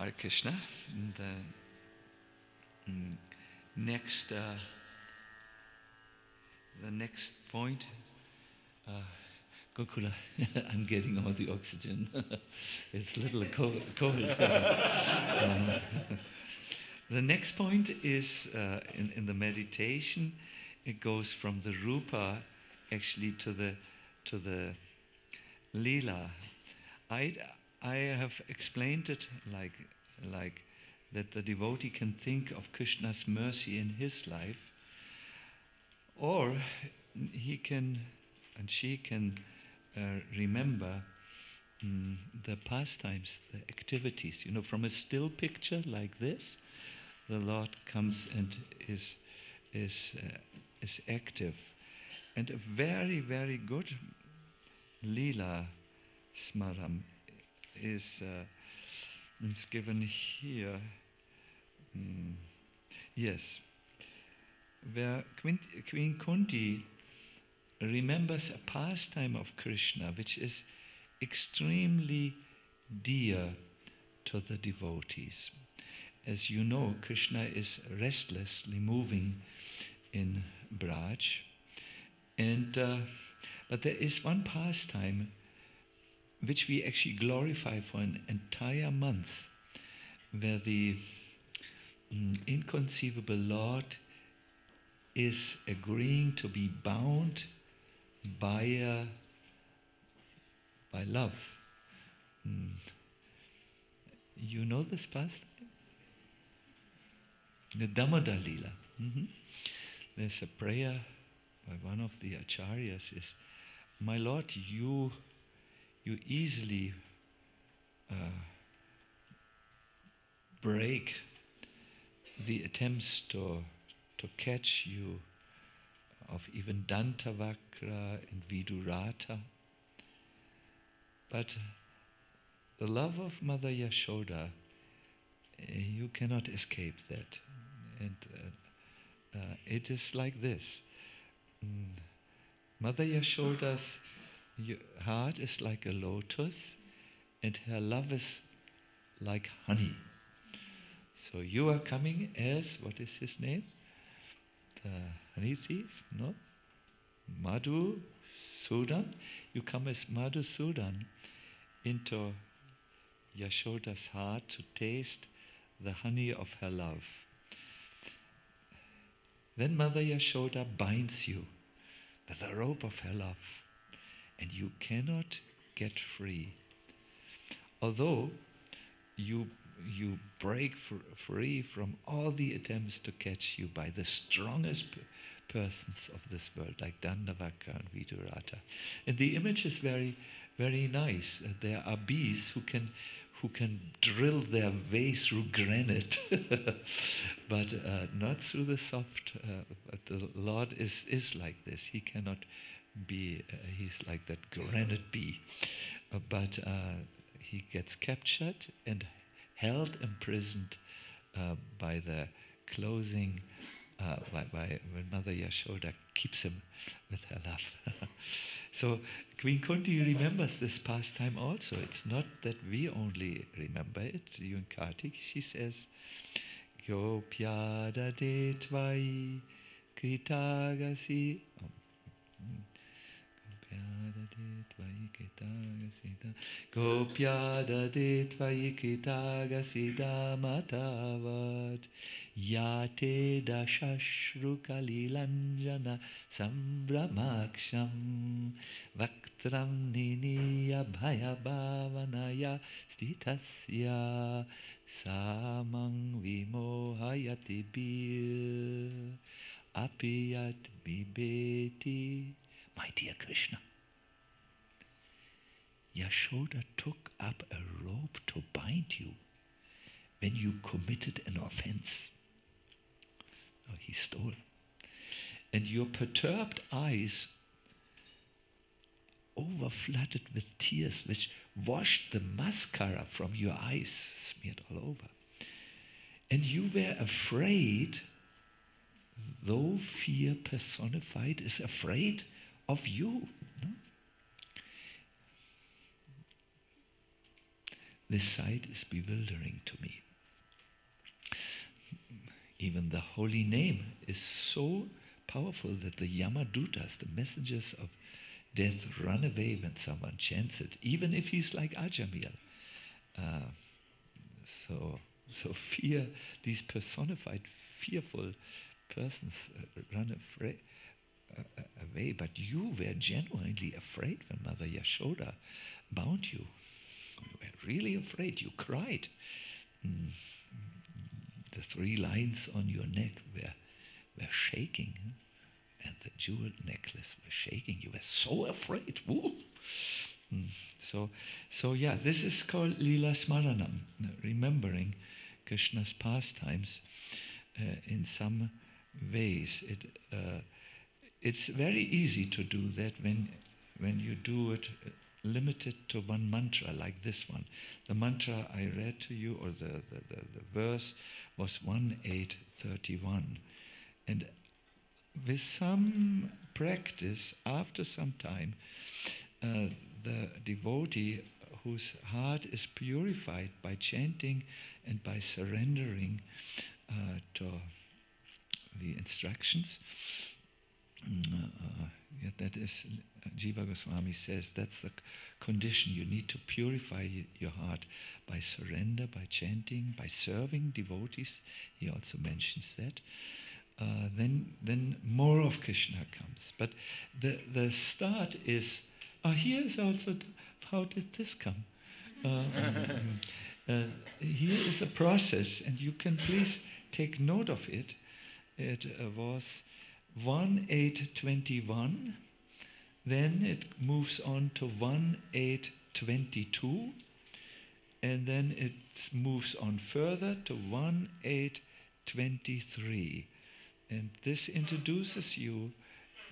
Speaker 1: Hare Krishna. The next point, Gokula, I'm getting all the oxygen. It's a little cold. The next point is in the meditation. It goes from the rupa, actually, to the lila. I have explained it like that the devotee can think of Krishna's mercy in his life, or he can and she can remember the pastimes, the activities. You know, from a still picture like this, the Lord comes and is active, and a very, very good lila smaram is given here. Yes, where Queen Kunti remembers a pastime of Krishna which is extremely dear to the devotees. As you know, Krishna is restlessly moving in Braj, and but there is one pastime which we actually glorify for an entire month, where the inconceivable Lord is agreeing to be bound by love. You know this pastime? The Damodar Lila. There's a prayer by one of the acharyas is, my Lord, you easily break the attempts to catch you of even Dantavakra and Vidurata. But the love of Mother Yashoda, you cannot escape that. And it is like this. Mother Yashoda's heart is like a lotus, and her love is like honey. So you are coming as, what is his name? The honey thief? No? Madhu Sudan. You come as Madhu Sudan into Yashoda's heart to taste the honey of her love. Then Mother Yashoda binds you with the rope of her love, and you cannot get free. Although you break free from all the attempts to catch you by the strongest persons of this world, like Dandavaka and Vidurata. And the image is very, very nice. There are bees who can drill their way through granite, but not through the soft. But the Lord is like this. He cannot be. He's like that granite bee, but he gets captured and held, imprisoned by the closing. When Mother Yashoda keeps him with her love. So Queen Kunti remembers this pastime also. It's not that we only remember it. You and Kartik, she says, Gopyada de tvai kritagasi Gopyadade tvayikitagasida matavad yate dashashrukalilanjana sambramaksham vaktram niniya bhayabhavanaya stitasya samang vimohayati bir apiyat bibeti. My dear Krishna, Yashoda took up a rope to bind you when you committed an offense. No, he stole. And your perturbed eyes overflooded with tears which washed the mascara from your eyes, smeared all over. And you were afraid, though fear personified is afraid of you. No? This sight is bewildering to me. Even the holy name is so powerful that the Yamadutas, the messengers of death, run away when someone chants it, even if he's like Ajamil. So fear, these personified, fearful persons run away. But you were genuinely afraid when Mother Yashoda bound you. You were really afraid. You cried. The 3 lines on your neck were shaking, and the jeweled necklace was shaking. You were so afraid. So yeah, this is called Lila Smaranam, remembering Krishna's pastimes in some ways. It's very easy to do that when you do it limited to one mantra like this one. The mantra I read to you, or the verse, was 1831. And with some practice, after some time, the devotee whose heart is purified by chanting and by surrendering to the instructions, that is, Jiva Goswami says, that's the condition. You need to purify your heart by surrender, by chanting, by serving devotees. He also mentions that. Then more of Krishna comes. But the start is, here is also, how did this come? Here is the process, and you can please take note of it. It was 1821, then it moves on to 1822, and then it moves on further to 1823. And this introduces you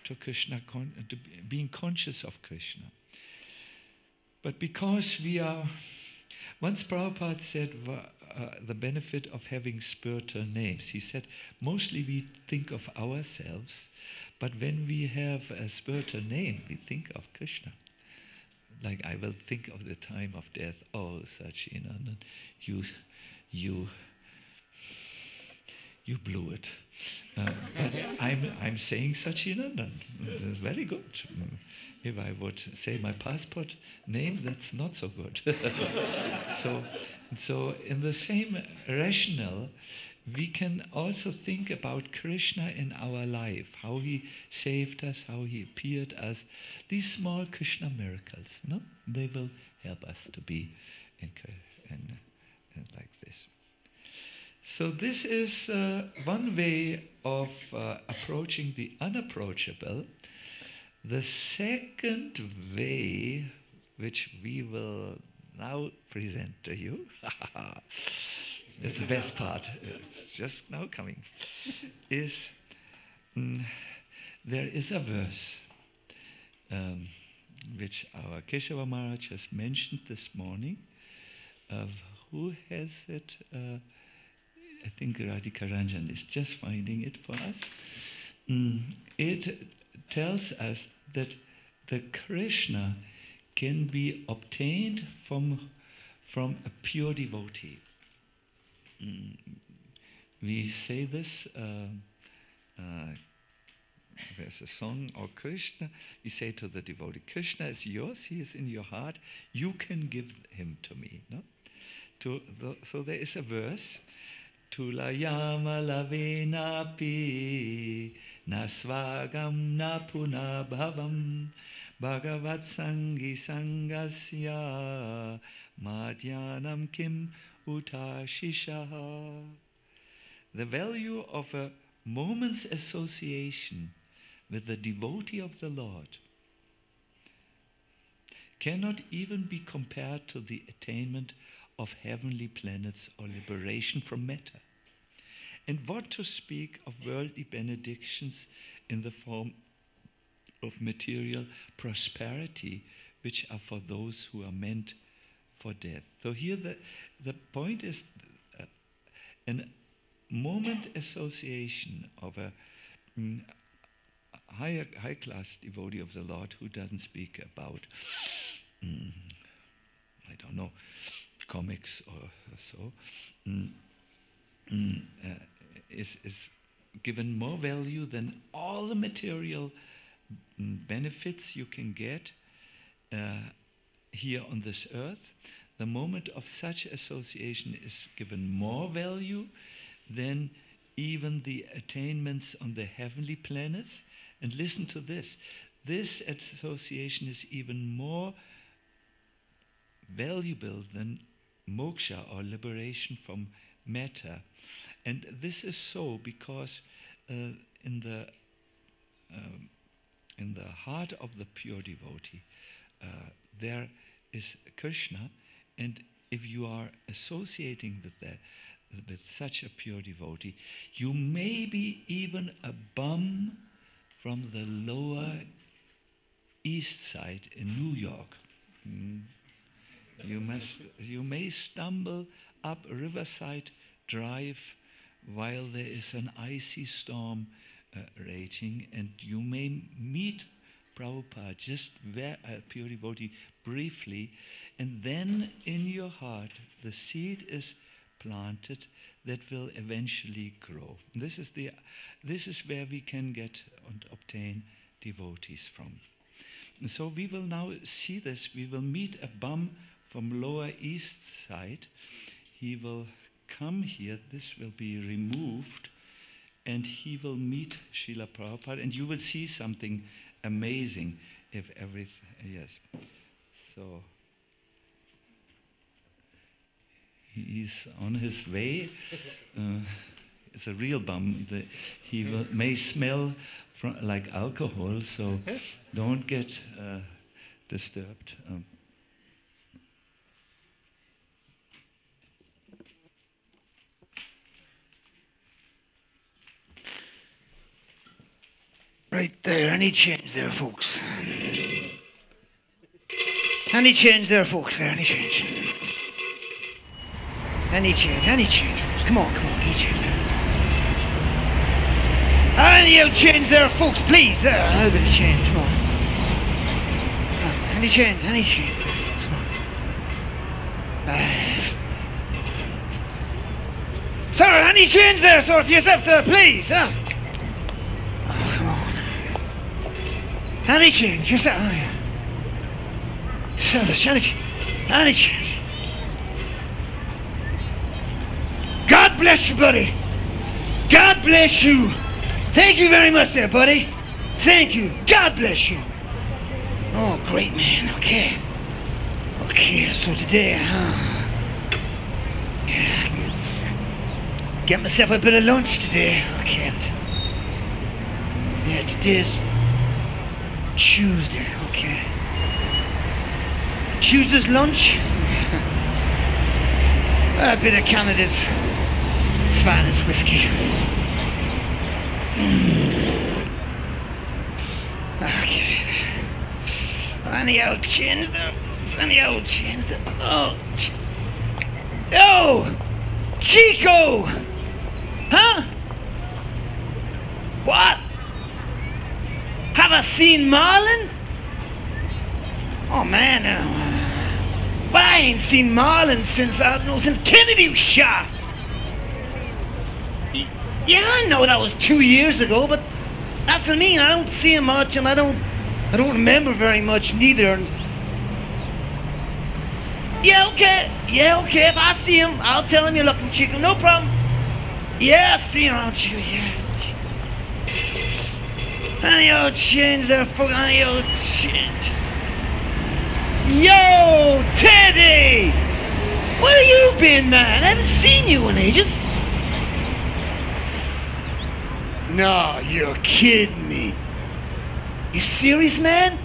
Speaker 1: to Krishna, to being conscious of Krishna. But because we are, once Prabhupada said the benefit of having spiritual names, he said, mostly we think of ourselves, but when we have a spiritual name, we think of Krishna. Like, I will think of the time of death. Oh, Sacinandana, you blew it. But I'm saying Sacinandana. That's very good. If I would say my passport name, that's not so good. So in the same rationale, we can also think about Krishna in our life, how he saved us, how he appeared us. These small Krishna miracles, no? They will help us to be in like this. So this is one way of approaching the unapproachable. The second way, which we will now present to you, it's the best part, it's just now coming, is there is a verse which our Keshava Maharaj has mentioned this morning. Who has it? I think Radhika Ranjan is just finding it for us. It tells us that the Krishna can be obtained from a pure devotee. We say this there's a song, or Krishna, we say to the devotee, Krishna is yours, he is in your heart, you can give him to me. No? So there is a verse, Tulayama lavenapi nasvagam na punabhavam bhagavat sangi sangasya madhyanam kim utashisha. The value of a moment's association with the devotee of the Lord cannot even be compared to the attainment of heavenly planets or liberation from matter. And what to speak of worldly benedictions in the form of material prosperity, which are for those who are meant for death. So here the point is a moment association of a high-class devotee of the Lord who doesn't speak about, I don't know, comics or so, is given more value than all the material benefits you can get here on this earth. The moment of such association is given more value than even the attainments on the heavenly planets. And listen to this. This association is even more valuable than moksha or liberation from matter. And this is so because in the heart of the pure devotee there is Krishna, and if you are associating with such a pure devotee, you may be even a bum from the lower east side in New York. You may stumble up Riverside Drive while there is an icy storm raging, and you may meet Prabhupada, just a pure devotee, briefly, and then in your heart the seed is planted that will eventually grow. This is where we can get and obtain devotees from. And so we will now see this. We will meet a bum from lower east side. He will come here. This will be removed, and he will meet Srila Prabhupada, and you will see something amazing if everything. Yes. So he's on his way. It's a real bum. He may smell like alcohol, so don't get disturbed.
Speaker 2: Right there, any change there, folks? Any change there, folks? There, any change? Any change, folks? Come on, any change there? Any old change there, folks, please? There, a little bit of change, come on. Any change there, folks? Come on. Sir, any change there, sir, for yourself there, please? Oh, come on. Any change, yourself? Oh, yeah. Service, any change. God bless you, buddy. God bless you. Thank you very much there, buddy. Thank you. God bless you. Oh, great, man. Okay, so today, yeah, get myself a bit of lunch today. I can't. Yeah, today's Tuesday. Okay. Tuesday's lunch. A bit of Canada's finest whiskey. Okay. Any old change there? Oh, Chico! Huh? What? Have I seen Marlon? Oh man, but I ain't seen Marlon since Kennedy was shot. Yeah, I know that was 2 years ago, but That's what I mean. I don't see him much, and I don't remember very much neither. And yeah, okay. If I see him, I'll tell him you're looking, Chico. No problem. Yeah, I see him, aren't you? Yeah. Any old change there, folks. Any old change. Yo, Teddy! Where you been, man? I haven't seen you in ages. No, you're kidding me. You serious, man?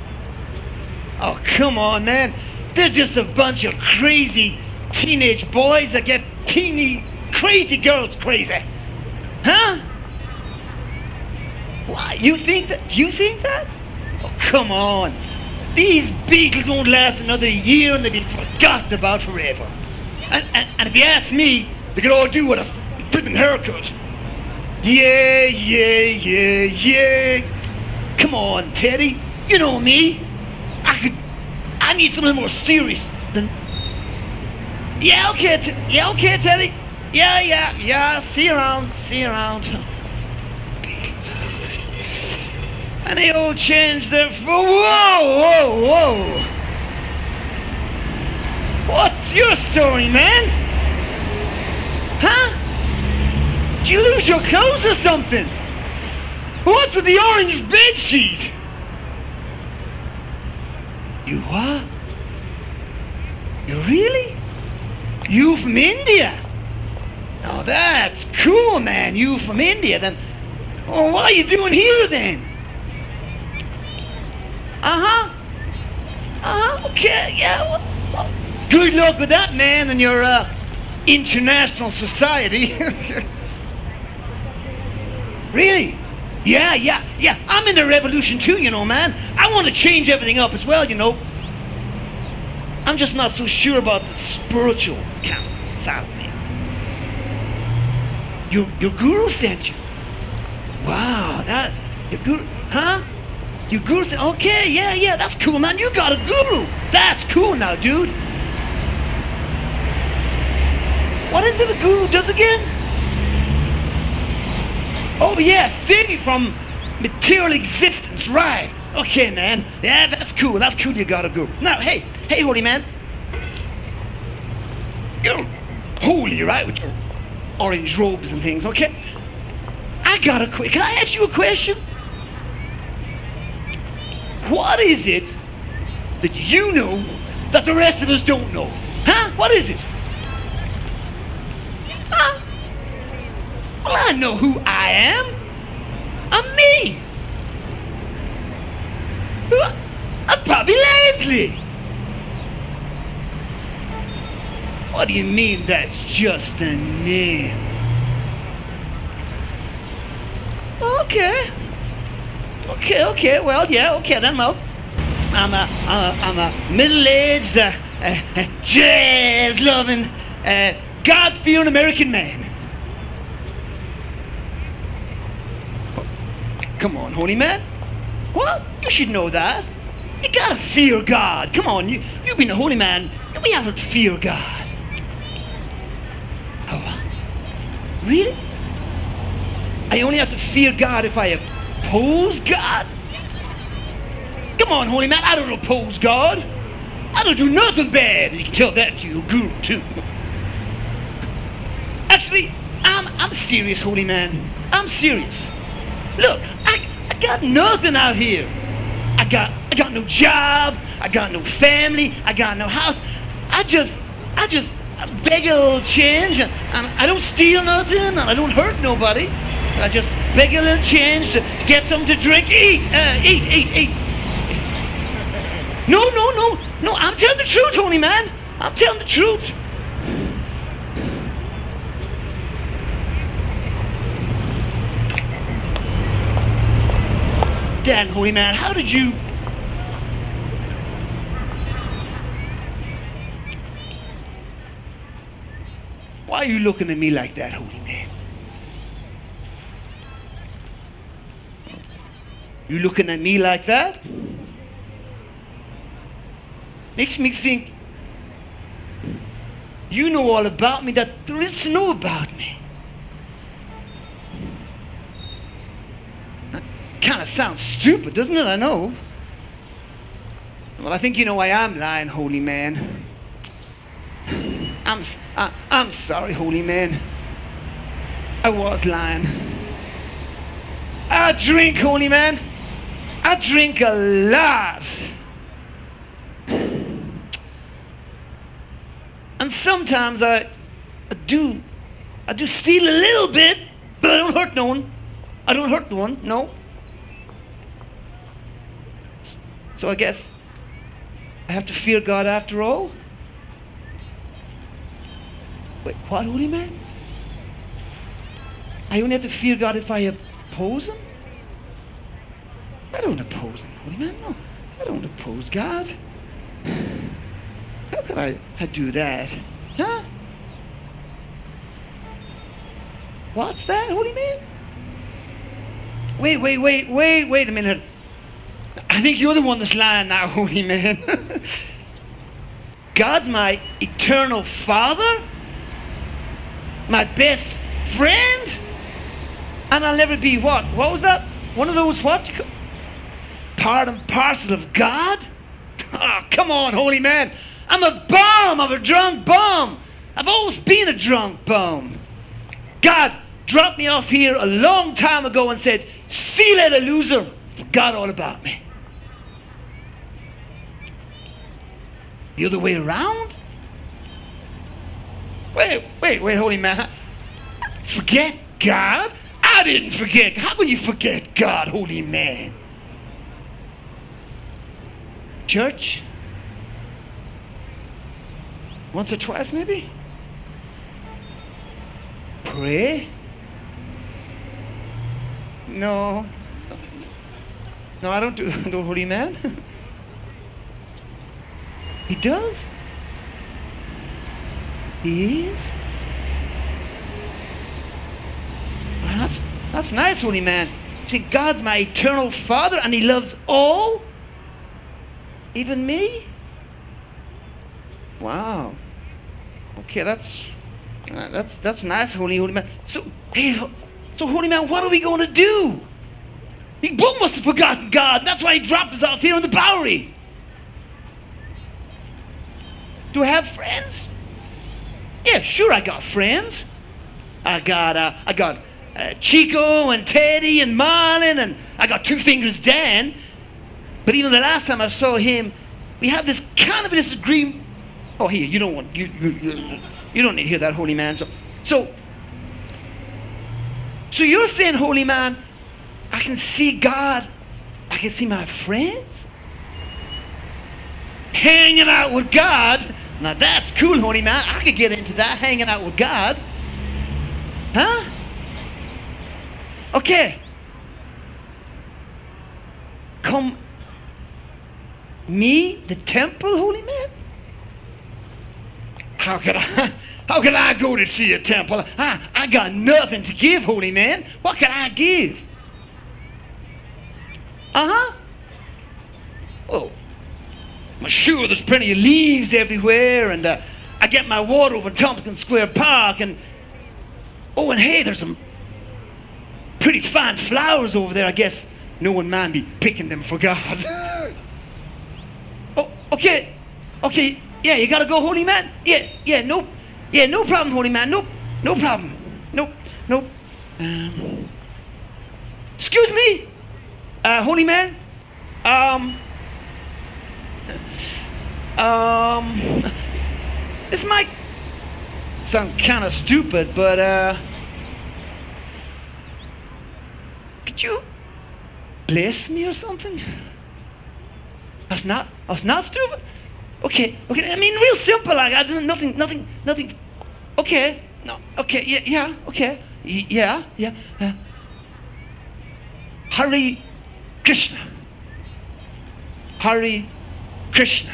Speaker 2: Oh, come on, man. They're just a bunch of crazy teenage boys that get crazy girls crazy. Huh? Why? You think that? Do you think that? Oh, come on. These Beatles won't last another year and they'll be forgotten about forever. And if you ask me, they could all do with a flipping haircut. Yeah. Come on, Teddy. You know me. I need something more serious than... Yeah, okay, Teddy. Yeah. See you around. And they all changed their... Whoa. What's your story, man? Huh? Did you lose your clothes or something? What's with the orange bedsheet? You what? You really? You from India? Oh, that's cool, man. You from India, then. Oh, what are you doing here, then? Okay, yeah. Well, good luck with that, man, and your international society. Really? Yeah. I'm in the revolution too, you know, man. I want to change everything up as well, you know. I'm just not so sure about the spiritual kind of side of things. Your guru sent you. Wow, your guru, huh? Your guru said, okay, yeah, that's cool, man. You got a guru. That's cool now, dude. What is it a guru does again? Oh, yeah, theory from material existence, right. Okay, man. Yeah, that's cool. You got a guru. Now, hey, holy man. You're holy, right, with your orange robes and things, okay? Can I ask you a question? What is it that you know that the rest of us don't know? Huh? What is it? Huh? Well, I know who I am. I'm me. I'm Bobby Landsley. What do you mean that's just a name? Okay, well, yeah, okay then, well, I'm a middle-aged, jazz-loving, God-fearing American man. Come on, holy man. What? You should know that. You gotta fear God. Come on, you've been a holy man. We have to fear God. Oh, really? I only have to fear God if I oppose God? Come on, holy man, I don't oppose God. I don't do nothing bad. You can tell that to your guru, too. Actually, I'm serious, holy man. I'm serious. Look, I got nothing out here. I got no job. I got no family. I got no house. I just beg a little change, and I don't steal nothing, and I don't hurt nobody. I just beg a little change to get something to drink. Eat. No, I'm telling the truth, holy man. I'm telling the truth. Dan, holy man, how did you... Why are you looking at me like that, holy man? You looking at me like that? Makes me think you know all about me that there is to know about me. kind of sounds stupid, doesn't it? I know. Well, I think you know I am lying, holy man. I'm sorry, holy man. I was lying. I drink, holy man. I drink a lot. And sometimes I do steal a little bit, but I don't hurt no one. I don't hurt no one, no. So I guess I have to fear God after all? Wait, what, holy man? I only have to fear God if I oppose him? I don't oppose him, holy man, no. I don't oppose God. How could I do that? Huh? What's that, holy man? Wait a minute. I think you're the one that's lying now, holy man. God's my eternal Father? My best friend? And I'll never be what? What was that? One of those what? Part and parcel of God? Oh, come on, holy man. I'm a bum. I'm a drunk bum. I've always been a drunk bum. God dropped me off here a long time ago and said, see you later, loser. Forgot all about me. The other way around? Wait, holy man. Forget God? I didn't forget. How can you forget God, holy man? Church? Once or twice, maybe? Pray? No. No, I don't do that, holy man. He does? He is? Well, that's nice, holy man. See, God's my eternal Father and he loves all? Even me? Wow. Okay, that's nice, holy man. So, hey, so holy man, what are we going to do? He both must have forgotten God, and that's why he dropped us off here in the Bowery. Do I have friends? Yeah, sure, I got friends. I got Chico and Teddy and Marlon, and I got Two Fingers Dan. But even the last time I saw him, we had this kind of a disagreement. Oh, here, you don't want you don't need to hear that, holy man. So you're saying, holy man, I can see God, I can see my friends hanging out with God. Now that's cool, holy man. I could get into that, hanging out with God. Huh? Okay. Come, me, the temple, holy man? How could I go to see a temple? I got nothing to give, holy man. What can I give? Well, I'm sure there's plenty of leaves everywhere, and I get my water over Tompkins Square Park, and oh, and hey, there's some pretty fine flowers over there. I guess no one mind me picking them for God. Oh, okay, yeah, you gotta go, holy man. Yeah, no problem, holy man. No problem. Nope. Excuse me, holy man. This might sound kind of stupid, but could you bless me or something? That's not stupid. Okay. I mean, real simple. Like, I just nothing. Okay. No. Okay. Yeah. Okay. Yeah. Hare Krishna. Hare Krishna.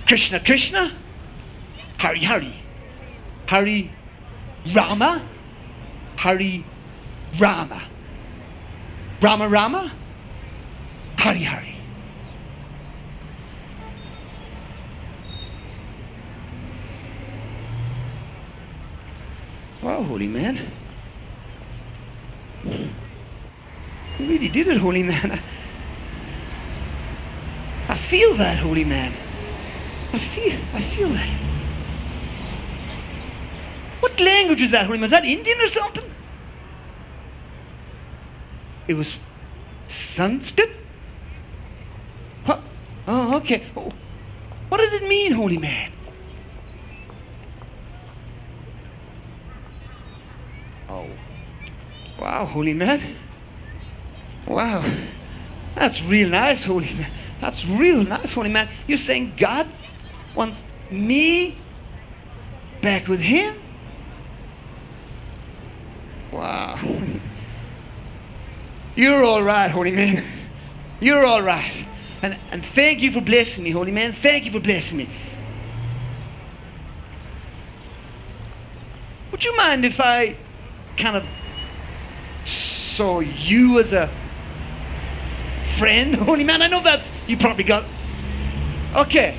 Speaker 2: Krishna. Hare. Hare Rama. Hare Rama. Rama. Hare. Wow, holy man. You really did it, holy man. I feel that, holy man. I feel that. What language was that, holy man? Is that Indian or something? It was Sanskrit? Huh? Oh, okay. Oh, what did it mean, holy man? Oh. Wow, holy man. Wow. That's real nice, holy man. That's real nice, holy man. You're saying God wants me back with him? Wow. You're all right, holy man. You're all right. And thank you for blessing me, holy man. Thank you for blessing me. Would you mind if I kind of saw you as a friend, holy man? I know that's, you probably got, okay,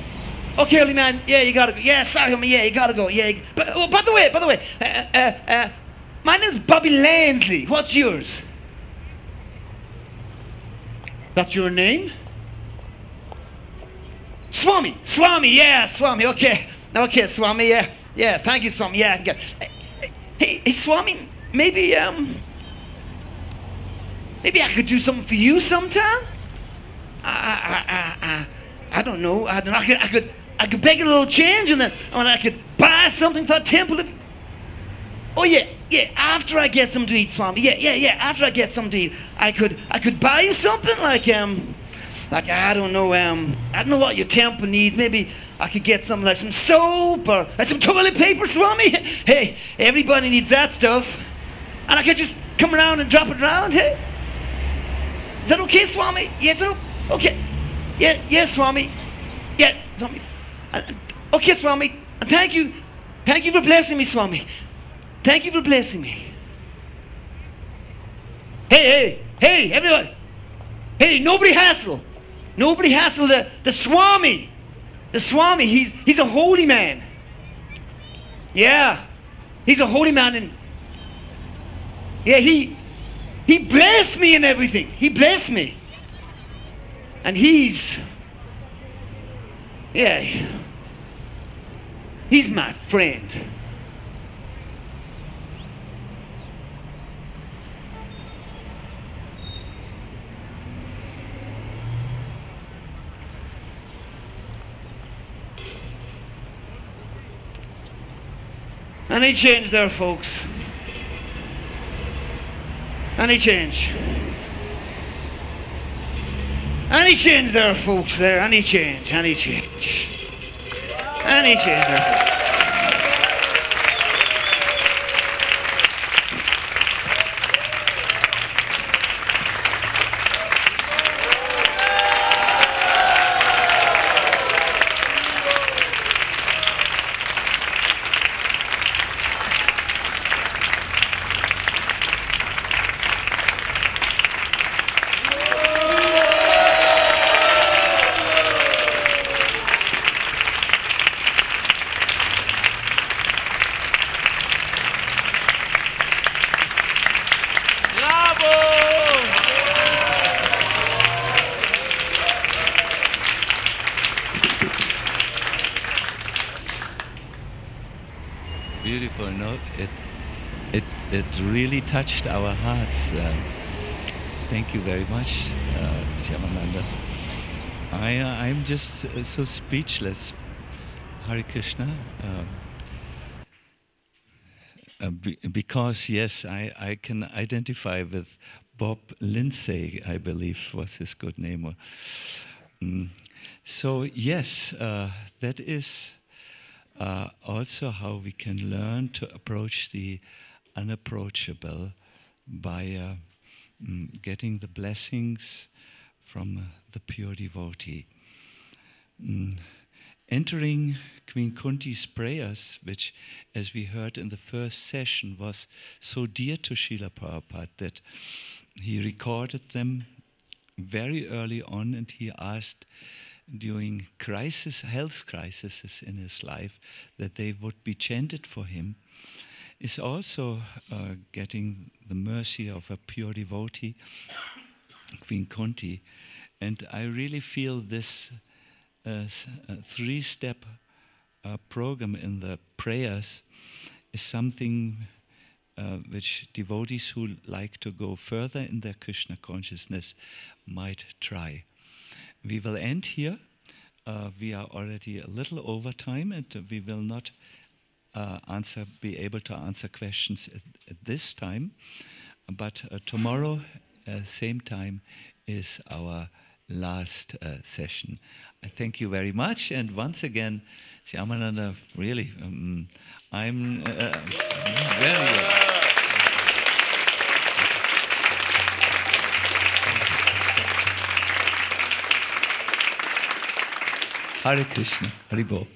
Speaker 2: holy man, yeah, you gotta go, yeah, sorry, homie, yeah, you gotta go, yeah, but, oh, by the way, my name's Bobby Lansley. What's yours? That's your name? Swami, yeah, Swami, okay, Swami, yeah, thank you, Swami, yeah, I can get, hey, Swami, maybe I could do something for you sometime. I don't know. I could beg a little change, and then I could buy something for the temple. Oh yeah. After I get something to eat, Swami. Yeah. After I get something to eat, I could buy you something like I don't know what your temple needs. Maybe I could get something like some soap or some toilet paper, Swami. Hey, everybody needs that stuff, and I could just come around and drop it around. Hey. Is that okay, Swami? Yes, okay. Yeah, Swami. Yeah, Swami. Okay, Swami. Thank you for blessing me, Swami. Thank you for blessing me. Hey, everyone. Hey, nobody hassle the Swami. The Swami, he's a holy man. Yeah, he's a holy man, and yeah, he blessed me and everything. He blessed me. And he's my friend. Any change there, folks? Any change? Any change there, folks, there? Any change there, folks?
Speaker 1: Beautiful, no? It really touched our hearts. Thank you very much, Sacinandana. I'm just so speechless. Hare Krishna. Because yes, I can identify with Bob Lindsay, I believe was his good name. So yes, that is also how we can learn to approach the unapproachable by getting the blessings from the pure devotee. Entering Queen Kunti's prayers, which, as we heard in the first session, was so dear to Srila Prabhupada that he recorded them very early on, and he asked during health crises in his life, that they would be chanted for him, is also getting the mercy of a pure devotee Queen Conti. And I really feel this three-step program in the prayers is something which devotees who like to go further in their Krishna consciousness might try. We will end here. We are already a little over time, and we will not be able to answer questions at this time. But tomorrow, same time, is our last session. I thank you very much, and once again, Sacinandana, really, I'm very... Hare Krishna, Hare Bol.